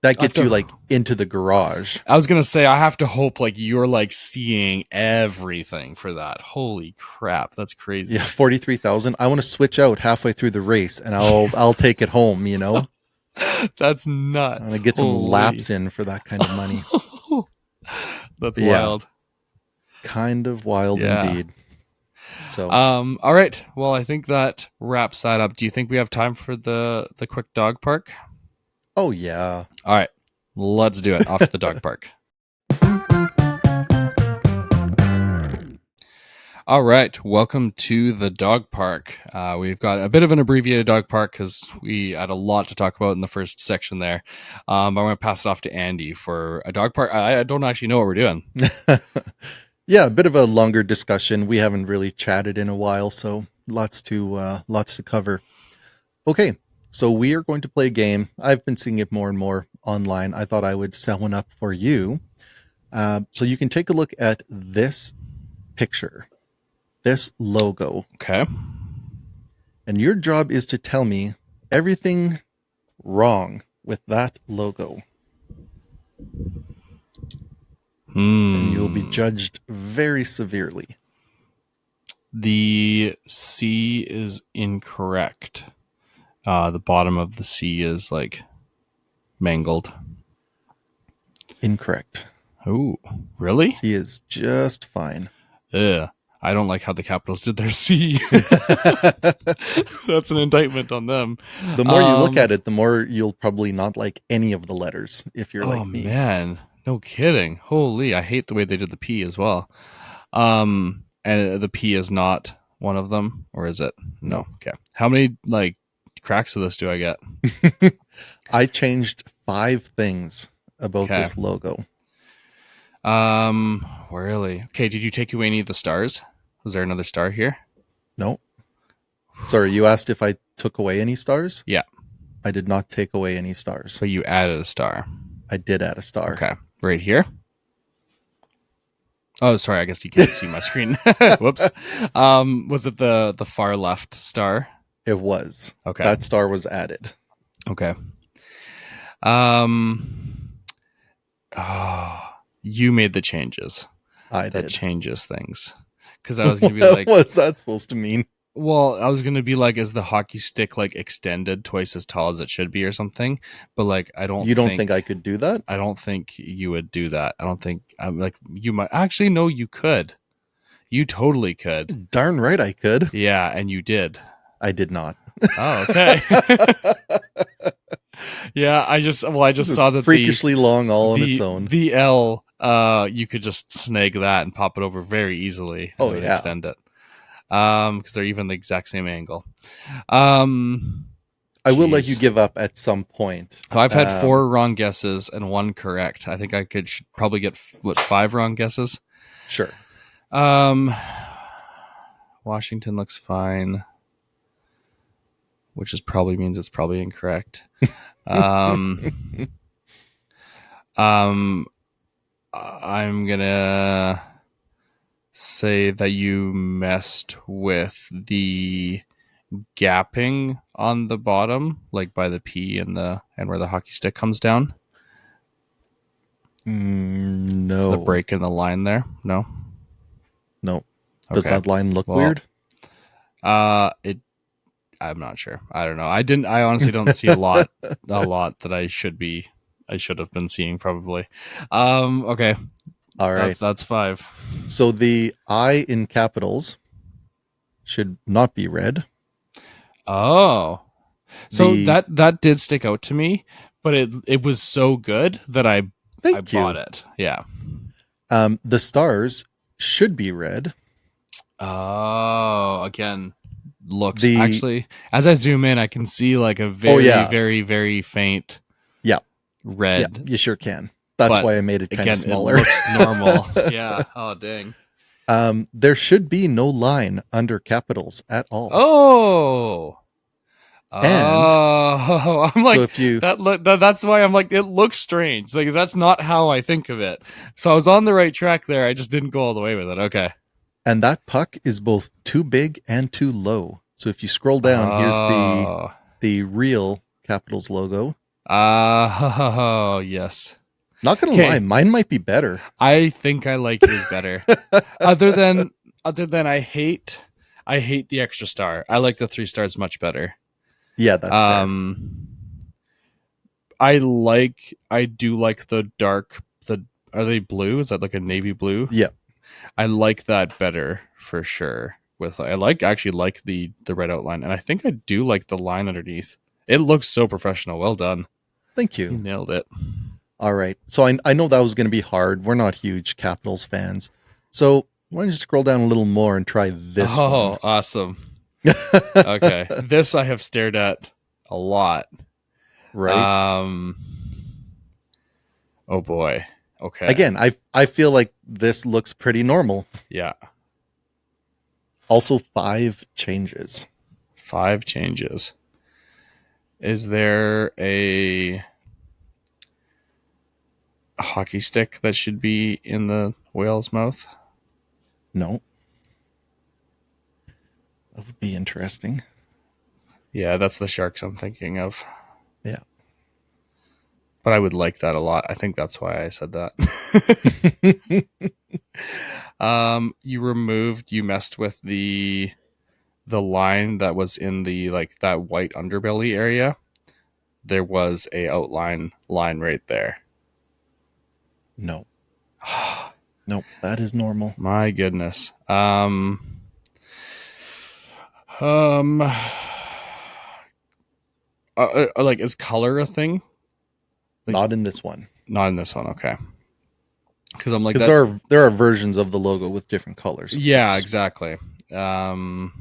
that gets you into the garage. I was gonna say, I have to hope you're seeing everything for that. Holy crap, that's crazy. Yeah, 43,000. I want to switch out halfway through the race, and I'll take it home. That's I'm nuts. gonna get some Holy. laps in for that kind of money. That's Yeah, wild. kind of wild Yeah. indeed. So, All right. Well, I think that wraps that up. Do you think we have time for the quick dog park? oh yeah. All right. Let's do it. Off to the dog park. All right, welcome to the dog park. We've got a bit of an abbreviated dog park because we had a lot to talk about in the first section there. I'm going to pass it off to Andy for a dog park. I don't actually know what we're doing. Yeah, a bit of a longer discussion. We haven't really chatted in a while, so lots to cover. Okay, so we are going to play a game. I've been seeing it more and more online. I thought I would set one up for you. So you can take a look at this picture, this logo. Okay. And your job is to tell me everything wrong with that logo. And you will be judged very severely. The C is incorrect. The bottom of the C is like mangled. Incorrect. Oh, really? C is just fine. Ugh. I don't like how the Capitals did their C. That's an indictment on them. The more you look at it, the more you'll probably not like any of the letters if you're like me. Oh, man. No kidding. Holy, I hate the way they did the P as well. And the P is not one of them, or is it? No. Okay. How many like cracks of this do I get? I changed 5 things about this logo. Really? Okay, did you take away any of the stars? Was there another star here? No. Sorry, you asked if I took away any stars? Yeah. I did not take away any stars. So you added a star. I did add a star. Okay. Right here? Oh, sorry, I guess you can't see my screen. Whoops. Was it the far left star? It was. Okay. That star was added. Okay. You made the changes. I did. That changes things. Because I was going to be like, what's that supposed to mean? Well, I was going to be like, is the hockey stick like extended twice as tall as it should be or something? But like, You don't think I could do that? I don't think you would do that. I don't think I'm like you might actually. No, you could. You totally could. Darn right I could. Yeah, and you did. I did not. Oh, okay. Yeah, I just saw that freakishly long all on its own. The L, you could just snag that and pop it over very easily. Oh yeah, extend it. Because they're even the exact same angle. I will let you give up at some point. I've had 4 wrong guesses and 1 correct. I think I should probably get 5 wrong guesses. Sure. Washington looks fine, which probably means it's probably incorrect. I'm gonna say that you messed with the gapping on the bottom, like by the P and where the hockey stick comes down. No. The break in the line there. No. Does that line look weird? I'm not sure. I don't know. I honestly don't see a lot that I should have been seeing probably. Okay. All right. That's 5. So the I in capitals should not be red. Oh. So that did stick out to me, but it was so good that I bought it. Yeah. The stars should be red. Oh, again, looks actually as I zoom in, I can see like a very, very, very faint red. Yeah, you sure can. That's why I made it kind of smaller. It looks normal. Yeah. Oh, dang. There should be no line under capitals at all. Oh. I'm like, so if you that's why I'm like, it looks strange. Like that's not how I think of it. So I was on the right track there. I just didn't go all the way with it. Okay. And that puck is both too big and too low. So if you scroll down, here's the real Capitals logo. Yes. Not gonna lie, mine might be better. I think I like yours better. other than I hate the extra star. I like the 3 stars much better. Yeah, that's fair. I do like the dark. Are they blue? Is that like a navy blue? Yeah. I like that better for sure. Actually like the red outline, and I think I do like the line underneath. It looks so professional. Well done. Thank You you. nailed it. All right. So I know that was going to be hard. We're not huge Capitals fans. So why don't you scroll down a little more and try this one? Oh, awesome. Okay. This I have stared at a lot. Right. Oh boy. Okay. Again, I feel like this looks pretty normal. Yeah. Also 5 changes. 5 changes. Is there a hockey stick that should be in the whale's mouth? No. That would be interesting. Yeah, that's the sharks I'm thinking of. Yeah. But I would like that a lot. I think that's why I said that. You messed with the line that was in the like that white underbelly area. There was a outline line right there. No. Nope, that is normal. My goodness. Like, is color a thing? Like, not in this one. Not in this one. Okay. Because I'm like, there are versions of the logo with different colors. Yeah, exactly. Damn.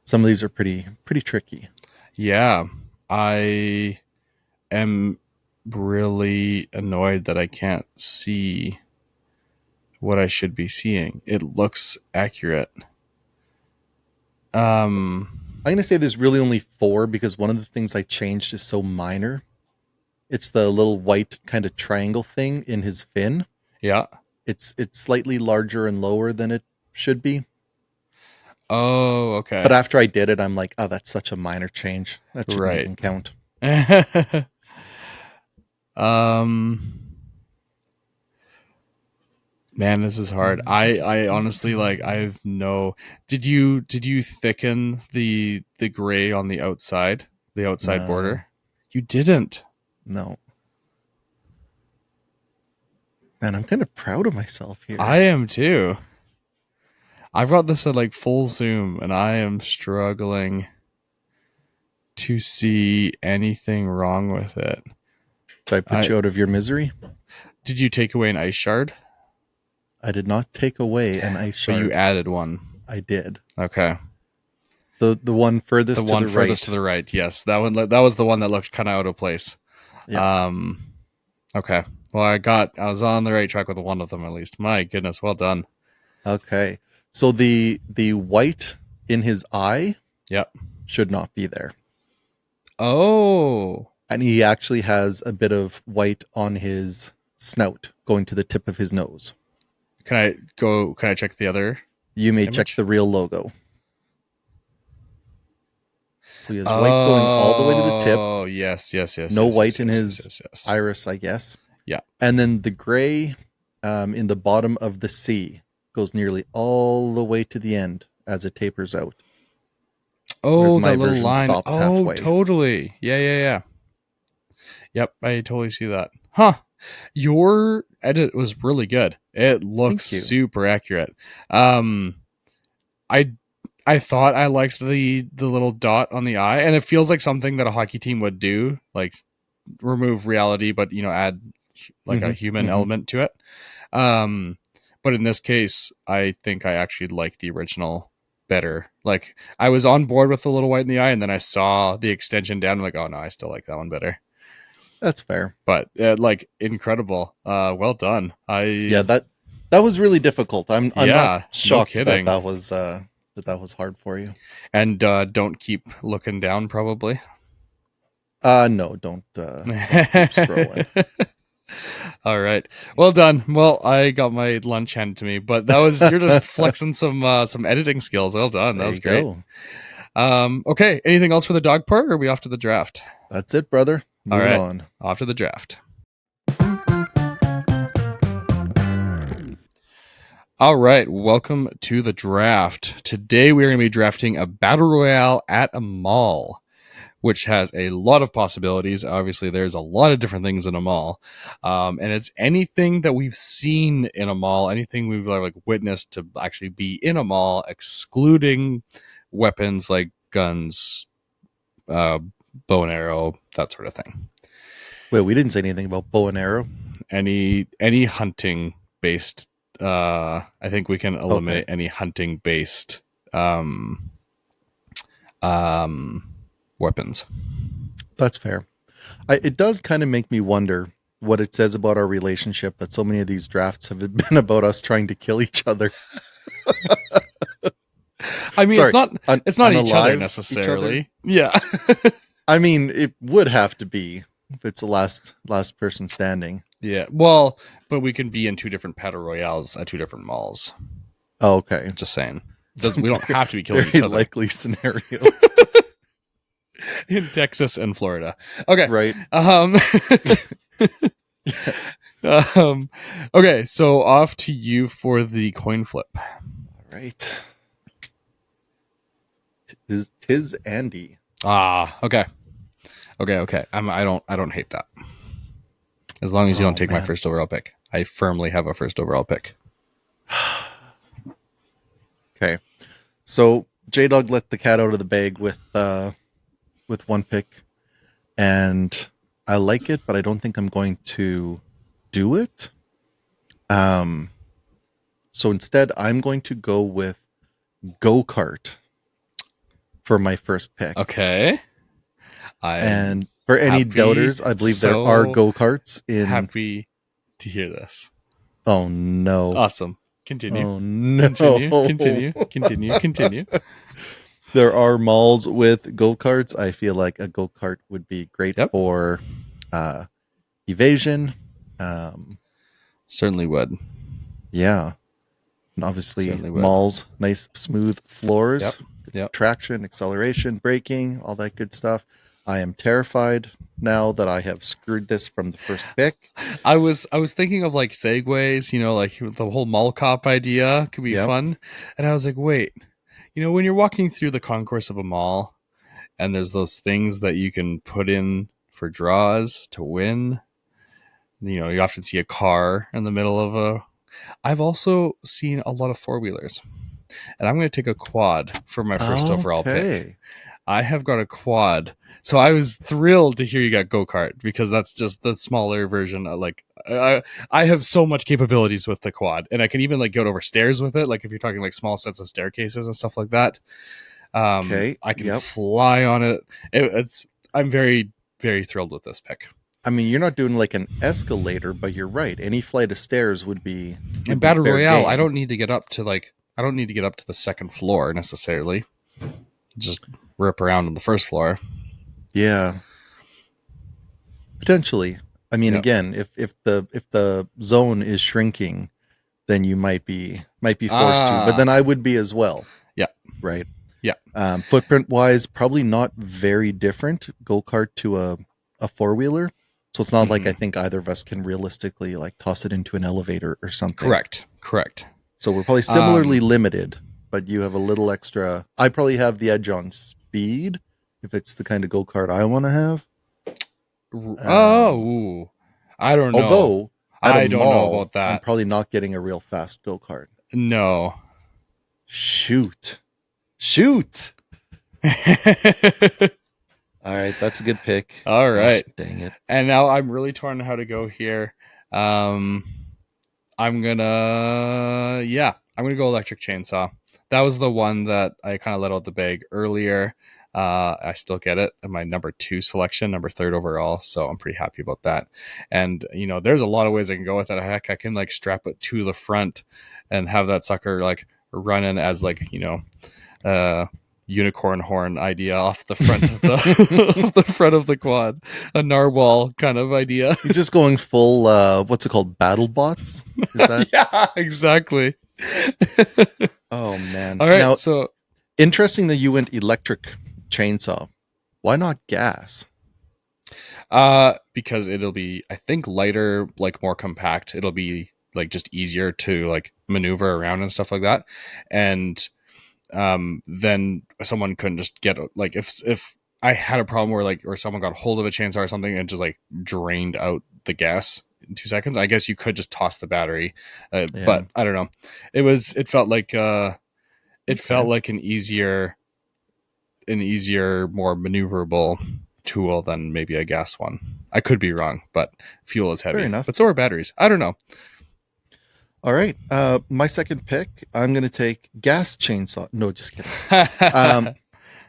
Some of these are pretty tricky. Yeah, I am really annoyed that I can't see what I should be seeing. It looks accurate. I'm going to say there's really only 4 because one of the things I changed is so minor. It's the little white kind of triangle thing in his fin. Yeah. It's slightly larger and lower than it should be. Oh, okay. But after I did it, I'm like, oh, that's such a minor change. That shouldn't even count. Man, this is hard. I honestly like I've no did you thicken the gray on the outside No. border? You didn't. No. Man, I'm kind of proud of myself here. I am too. I've got this at like full zoom and I am struggling to see anything wrong with it. Did I put you out of your misery? Did you take away an ice shard? I did not take away an ice shard. But you added one. I did. Okay. The one furthest to the right. The one furthest to the right. Yes, that was the one that looked kind of out of place. Yeah. Okay. Well, I was on the right track with one of them at least. My goodness, well done. Okay. So the white in his eye, yep, should not be there. Oh. And he actually has a bit of white on his snout going to the tip of his nose. Can I check the other? You may check the real logo. So he has white going all the way to the tip. Oh, yes. No white in his iris, I guess. Yeah. And then the gray in the bottom of the C goes nearly all the way to the end as it tapers out. Oh, that little line. Stops halfway. Totally. Yeah. Yep, I totally see that. Huh. Your edit was really good. It looks super accurate. I thought I liked the little dot on the eye, and it feels like something that a hockey team would do, like remove reality, but add like a human element to it. But in this case, I think I actually like the original better. Like I was on board with the little white in the eye, and then I saw the extension down. I'm like, oh no, I still like that one better. That's fair. But like incredible. Well done. That was really difficult. I'm not shocked that was hard for you. And don't keep looking down, probably. No, don't keep scrolling. All right. Well done. Well, I got my lunch handed to me, but you're just flexing some editing skills. Well done. That was great. Okay. Anything else for the dog part, or are we off to the draft? That's it, brother. Moving on. Off to the draft. All right, welcome to the draft. Today we are going to be drafting a battle royale at a mall, which has a lot of possibilities. Obviously, there's a lot of different things in a mall, and it's anything that we've seen in a mall, anything we've like witnessed to actually be in a mall, excluding weapons like guns, uh, bow and arrow, that sort of thing. Wait, we didn't say anything about bow and arrow. Any hunting based. I think we can Okay, eliminate any hunting based um, um, weapons. that's fair. It does kind of make me wonder what it says about our relationship that so many of these drafts have been about us trying to kill each other. I mean, Sorry, it's not each other unalive each other. necessarily. Yeah. I mean, it would have to be if it's the last person standing. Yeah. Well, but we can be in two different battle royales at two different malls. Oh, okay, Just saying. it's a We don't have to be killing very each other likely scenario, in Texas and Florida. Okay. right? Um, um okay, so off to you for the coin flip. All right. Tis Andy. Okay. Okay. I don't hate that. As long as you don't Oh take my man. first overall pick. I firmly have a first overall pick. Okay. So J-Dawg let the cat out of the bag with one pick, and I like it, but I don't think I'm going to do it. So instead, I'm going to go with go-kart for my first pick. Okay. I'm And for any happy, doubters, I believe there are so go-karts in. happy to hear this. Oh no! Awesome. Continue. Oh no! Continue. There are malls with go-karts. I feel like a go-kart would be great Yep. for uh, evasion. Um, Certainly would. yeah, and obviously Certainly would. malls, nice smooth floors, Yep. traction, acceleration, braking, all that good stuff. I am terrified now that I have screwed this from the first pick. I was thinking of like segues, like the whole mall cop idea could be Yep. fun. And I was like, wait, when you're walking through the concourse of a mall and there's those things that you can put in for draws to win, you often see a car in the middle of a. I've also seen a lot of four wheelers, and I'm going to take a quad for my first overall pick. Okay. I have got a quad. So I was thrilled to hear you got go-kart because that's just the smaller version of I have so much capabilities with the quad, and I can even like go over stairs with it. Like if you're talking like small sets of staircases and stuff like that, Okay. I can Yep. fly on it. I'm very, very thrilled with this pick. I mean, you're not doing like an escalator, but you're right. Any flight of stairs would be In Battle fair Royale, game. I don't need to get up to the second floor necessarily. Just rip around on the first floor. Yeah. Potentially. I mean, Yep. again, if the zone is shrinking, then you might be forced to. But then I would be as well. Yeah. Right. Yeah. Footprint wise, probably not very different. Go kart to a four wheeler. So it's not like I think either of us can realistically like toss it into an elevator or something. Correct. So we're probably similarly limited, but you have a little extra. I probably have the edge on speed if it's the kind of go kart I want to have. I don't know. Although at a I don't know mall, about that. I'm probably not getting a real fast go kart. No. Shoot. All right, that's a good pick. All right. Gosh, dang it. And now I'm really torn on how to go here. I'm gonna go electric chainsaw. That was the one that I kind of let out the bag earlier. I still get it in my number 2 selection, number 3rd overall, so I'm pretty happy about that. And there's a lot of ways I can go with it. Heck, I can like strap it to the front and have that sucker like running as like unicorn horn idea off the front of the off the front of the quad, a narwhal kind of idea. He's just going full what's it called, battle bots? Is that Yeah, exactly. Oh man. All right, Now, so interesting that you went electric chainsaw. Why not gas? because it'll be, I think, lighter, like more compact. It'll be like just easier to like maneuver around and stuff like that. And then someone couldn't just get like if I had a problem where like or someone got hold of a chainsaw or something and just like drained out the gas in 2 seconds, I guess you could just toss the battery. But I don't know. It felt like an easier, more maneuverable tool than maybe a gas one. I could be wrong, but fuel is heavy. Fair enough. But so are batteries. I don't know. All right. My second pick, I'm going to take gas chainsaw. No, just kidding.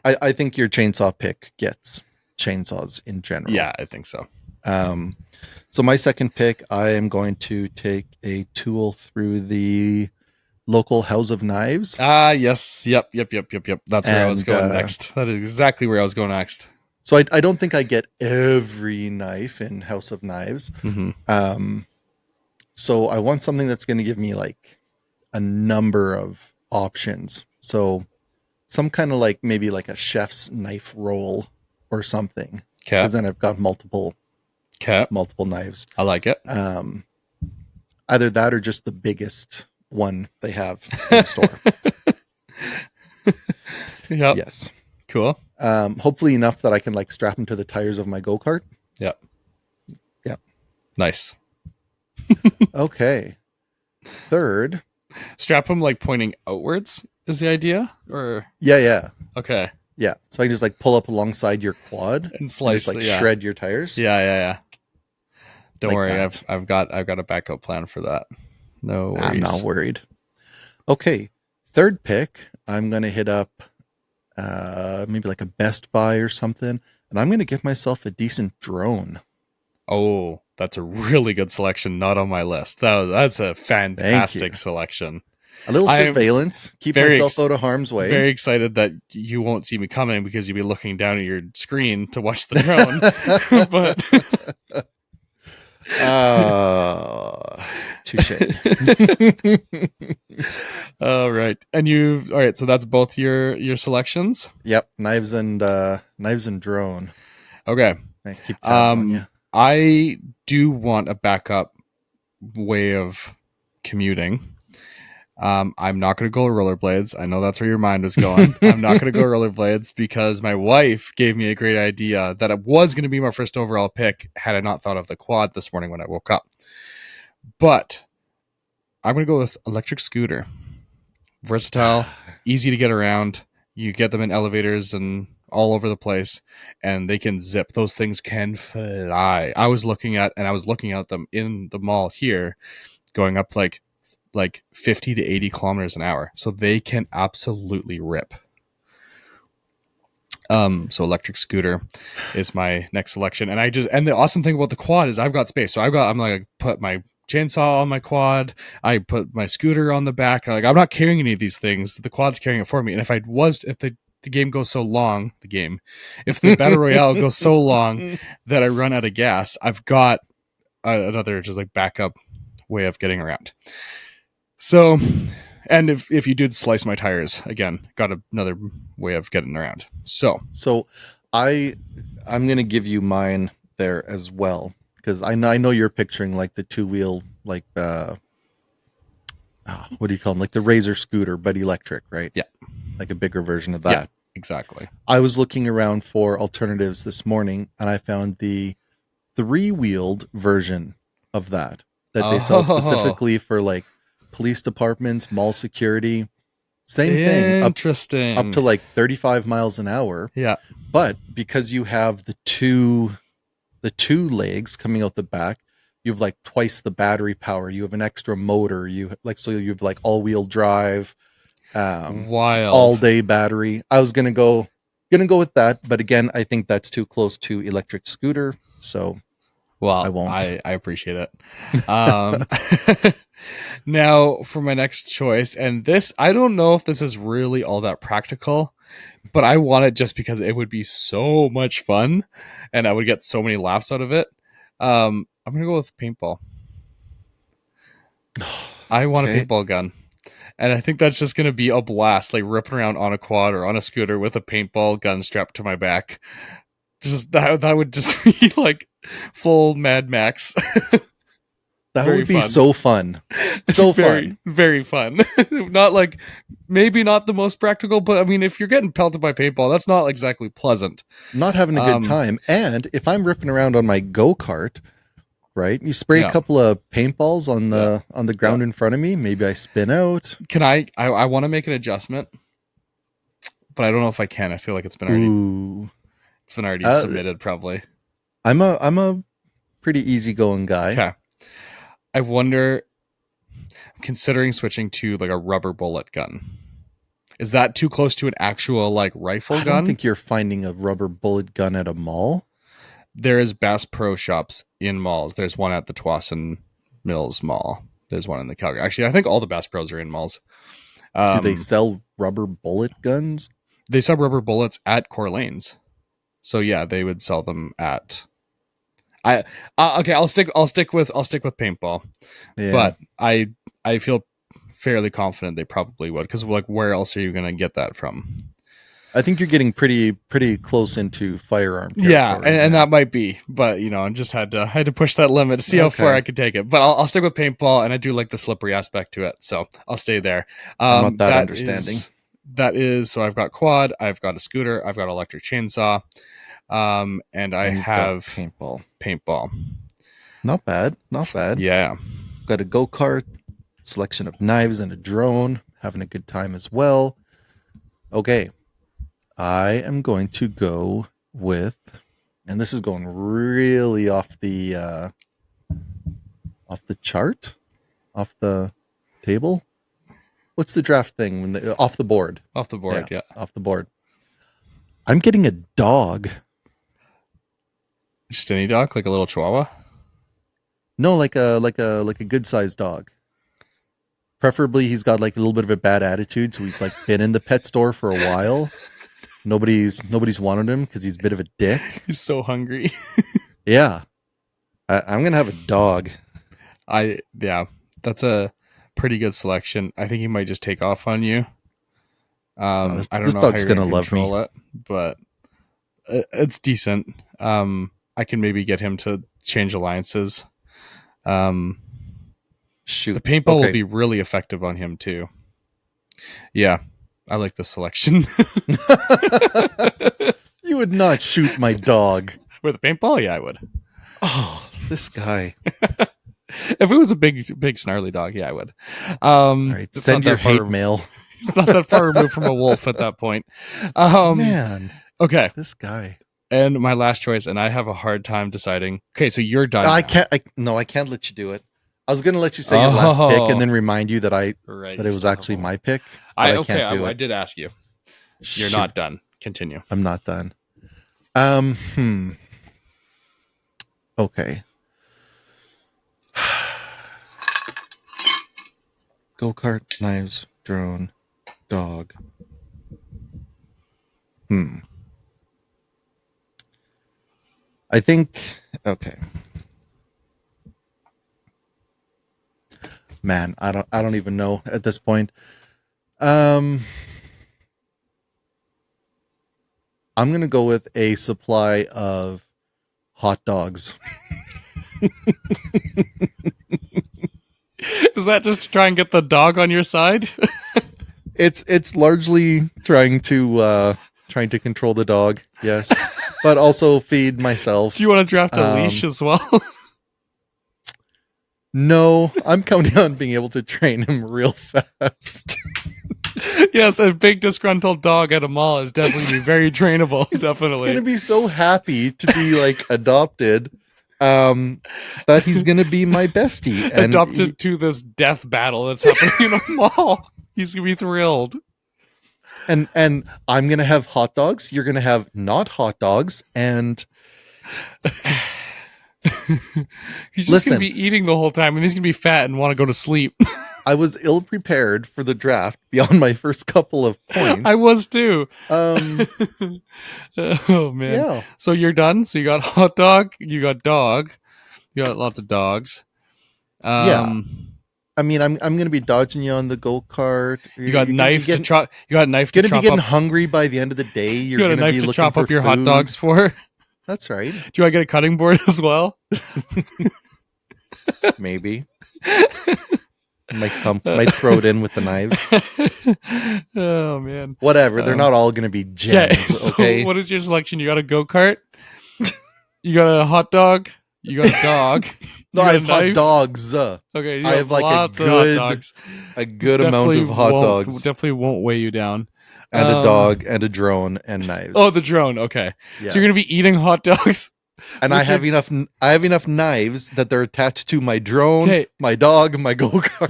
I think your chainsaw pick gets chainsaws in general. Yeah, I think so. So my second pick, I am going to take a tool through the local House of Knives. Yes. Yep. That's where I was going next. That is exactly where I was going next. So I don't think I get every knife in House of Knives. Mm-hmm. So I want something that's going to give me like a number of options. So some kind of like maybe like a chef's knife roll or something. Because then I've got multiple knives. I like it. Either that or just the biggest one they have in the store. Yep. Yes. Cool. Hopefully enough that I can like strap them to the tires of my go-kart. Yep. Yep. Nice. Okay. Third. Strap them like pointing outwards is the idea? Or Yeah. Okay. Yeah. So I can just like pull up alongside your quad and slice, and just like shred your tires. Yeah. Don't like worry, that. I've got a backup plan for that. No worries. I'm not worried. Okay. Third pick, I'm gonna hit up maybe like a Best Buy or something, and I'm gonna get myself a decent drone. Oh, that's a really good selection. Not on my list. That's a fantastic selection. A little surveillance, keep myself out of harm's way. Very excited that you won't see me coming because you'll be looking down at your screen to watch the drone. But touche. All right, and all right. So that's both your selections. Yep, knives and drone. Okay. Keep tabs on you. I do want a backup way of commuting. I'm not going to go rollerblades. I know that's where your mind was going. I'm not going to go rollerblades because my wife gave me a great idea that it was going to be my first overall pick had I not thought of the quad this morning when I woke up. But I'm going to go with electric scooter. Versatile, easy to get around. You get them in elevators and all over the place, and they can zip. Those things can fly. I was looking at them in the mall here, going up like 50 to 80 kilometers an hour. So they can absolutely rip. So electric scooter is my next selection. And the awesome thing about the quad is I've got space. So I'm like, put my chainsaw on my quad. I put my scooter on the back. Like, I'm not carrying any of these things. The quad's carrying it for me. And if the game goes so long, if the battle royale goes so long that I run out of gas, I've got another just like backup way of getting around. So, and if you did slice my tires, again, got another way of getting around. So I'm going to give you mine there as well, because I know you're picturing like the two-wheel, like what do you call them? Like the Razor scooter, but electric, right? Yeah. Like a bigger version of that. Yeah, exactly. I was looking around for alternatives this morning, and I found the three-wheeled version of that they sell specifically for like police departments, mall security. Same thing. Interesting. Up to like 35 miles an hour. Yeah. But because you have the two legs coming out the back, you have like twice the battery power. You have an extra motor. You have like all-wheel drive. Wild. All-day battery. I was gonna go with that, but again, I think that's too close to electric scooter. So I won't. I appreciate it. Now for my next choice, and this, I don't know if this is really all that practical, but I want it just because it would be so much fun and I would get so many laughs out of it. I'm going to go with paintball. I want a paintball gun. And I think that's just going to be a blast, like ripping around on a quad or on a scooter with a paintball gun strapped to my back. Just that would just be like full Mad Max. That Very would be fun. so fun. So very, fun. very fun. Not like, maybe not the most practical, but I mean, if you're getting pelted by paintball, that's not exactly pleasant. Not having a good time. And if I'm ripping around on my go-kart, right? You spray a Yeah. couple of paintballs on Yeah. the ground in front of me. Maybe I spin out. Can I want to make an adjustment, but I don't know if I can. I feel like it's been Ooh. already submitted probably. I'm a pretty easygoing guy. Okay. I wonder, I'm considering switching to like a rubber bullet gun. Is that too close to an actual like rifle gun? I don't think you're finding a rubber bullet gun at a mall. There is Bass Pro Shops in malls. There's one at the Tsawwassen Mills Mall. There's one in the Calgary. Actually, I think all the Bass Pros are in malls. Do they sell rubber bullet guns? They sell rubber bullets at Core Lanes. So yeah, they would sell them at. Okay, I'll stick with paintball. Yeah. But I feel fairly confident they probably would, because like, where else are you going to get that from? I think you're getting pretty close into firearm territory. Yeah, and that might be, but you know, I just had to push that limit to see how far I could take it. But I'll stick with paintball, and I do like the slippery aspect to it, so I'll stay there. I'm not that understanding. So I've got quad, I've got a scooter, I've got electric chainsaw, and I have paintball. Not bad. Yeah. Got a go-kart, selection of knives and a drone, having a good time as well. Okay. I am going to go with, and this is going really off the chart, off the table. What's the draft thing when off the board? Off the board, yeah. Off the board. I'm getting a dog. Just any dog, like a little chihuahua? No, like a good sized dog. Preferably he's got like a little bit of a bad attitude, so he's like been in the pet store for a while. Nobody's wanted him because he's a bit of a dick. He's so hungry. Yeah. I'm going to have a dog. That's a pretty good selection. I think he might just take off on you. I don't know how you're going to control it, but it's decent. I can maybe get him to change alliances. Shoot. The paintball will be really effective on him too. Yeah. I like the selection. You would not shoot my dog. With a paintball? Yeah, I would. Oh, this guy. If it was a big snarly dog, yeah, I would. All right, send your hate mail. It's not that far removed from a wolf at that point. Man. Okay. This guy. And my last choice, and I have a hard time deciding. Okay, so you're done. I can't let you do it. I was going to let you say your last pick and then remind you that that it was actually my pick. I did ask you. You're not done. Continue. I'm not done. Okay. Go-kart, knives, drone, dog. I think, okay. Man, I don't even know at this point. I'm going to go with a supply of hot dogs. Is that just to try and get the dog on your side? It's largely trying to control the dog, yes, but also feed myself. Do you want to draft a leash as well? No, I'm counting on being able to train him real fast. Yes, a big disgruntled dog at a mall is definitely very trainable. Definitely. He's going to be so happy to be like adopted that he's going to be my bestie. And adopted to this death battle that's happening in a mall. He's going to be thrilled. And I'm going to have hot dogs. You're going to have not hot dogs. And he's just going to be eating the whole time, and he's going to be fat and want to go to sleep. I was ill prepared for the draft beyond my first couple of points. I was too. Oh man. Yeah. So you're done. So you got hot dog, you got dog, you got lots of dogs. Yeah. I mean, I'm going to be dodging you on the go-kart. You got knives to chop. You got a knife to chop up. You're going to be getting hungry by the end of the day. You got a knife to chop up your hot dogs for. That's right. Do I get a cutting board as well? Maybe. Might throw it in with the knives. Oh man. Whatever. They're not all going to be gems. Okay. So what is your selection? You got a go-kart? You got a hot dog? You got a dog? No, I have hot dogs. Okay, I have like lots of hot dogs. a good amount of hot dogs. Definitely won't weigh you down. And a dog and a drone and knives. Oh, the drone. Okay. Yes. So you're gonna be eating hot dogs. And I have enough knives that they're attached to my drone, my dog, my go-kart.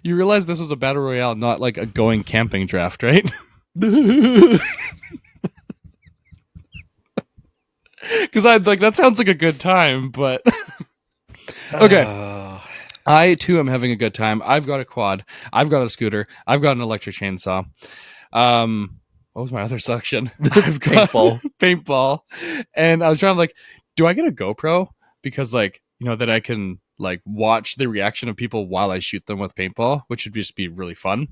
You realize this was a battle royale, not like a going camping draft, right? Because I'd like that sounds like a good time, but okay. I too am having a good time. I've got a quad. I've got a scooter. I've got an electric chainsaw. What was my other section? I've got paintball. And I was trying to like, do I get a GoPro? Because like, you know, that I can like watch the reaction of people while I shoot them with paintball, which would just be really fun.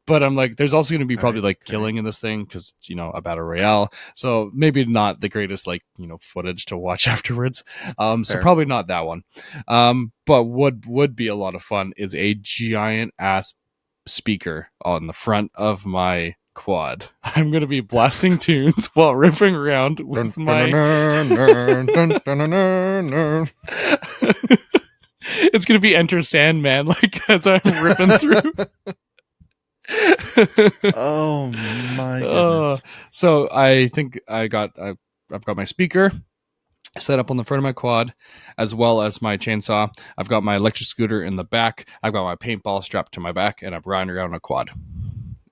But I'm like, there's also going to be probably like killing in this thing because, you know, a battle royale. So maybe not the greatest, like, you know, footage to watch afterwards. So probably not that one. But what would be a lot of fun is a giant ass speaker on the front of my quad. I'm going to be blasting tunes while ripping around with my... It's going to be Enter Sandman, like, as I'm ripping through. Oh my goodness. So I think I've got my speaker set up on the front of my quad, as well as my chainsaw. I've got my electric scooter in the back. I've got my paintball strapped to my back, and I'm riding around a quad.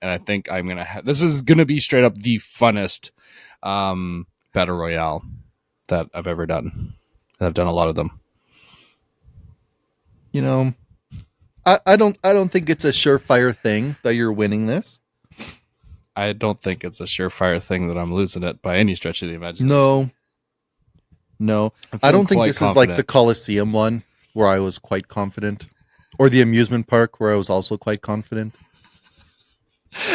And I think I'm going to this is going to be straight up the funnest battle royale that I've ever done. I've done a lot of them. You know, I don't think it's a surefire thing that you're winning this. I don't think it's a surefire thing that I'm losing it by any stretch of the imagination. No. I don't think this is like the Coliseum one where I was quite confident, or the amusement park where I was also quite confident.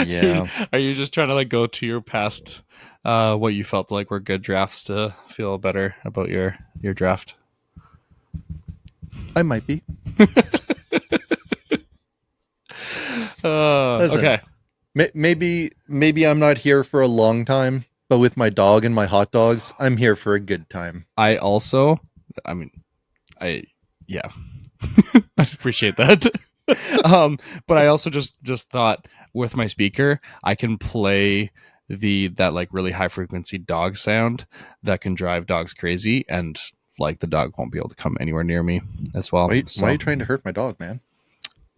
Yeah. Are you just trying to like go to your past, what you felt like were good drafts to feel better about your draft? I might be. Listen, okay. Maybe I'm not here for a long time, but with my dog and my hot dogs, I'm here for a good time. I appreciate that. But I also just thought with my speaker, I can play that like really high frequency dog sound that can drive dogs crazy, and like the dog won't be able to come anywhere near me as well. Why are you trying to hurt my dog, man?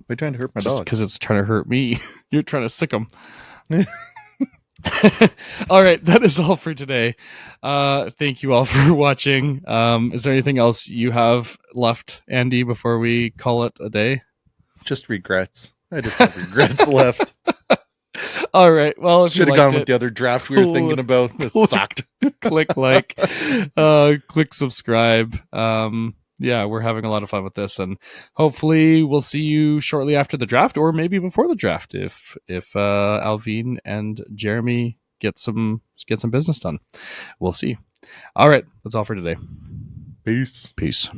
Why are you trying to hurt my dog? Because it's trying to hurt me. You're trying to sick him. All right, that is all for today. Thank you all for watching. Is there anything else you have left, Andy, before we call it a day? Just regrets. I just have regrets left. All right. Well, if should have gone with the other draft we were thinking about. It sucked. Click like, click subscribe. Yeah, we're having a lot of fun with this, and hopefully we'll see you shortly after the draft, or maybe before the draft, if Alvin and Jeremy get some business done. We'll see. All right, that's all for today. Peace. Peace.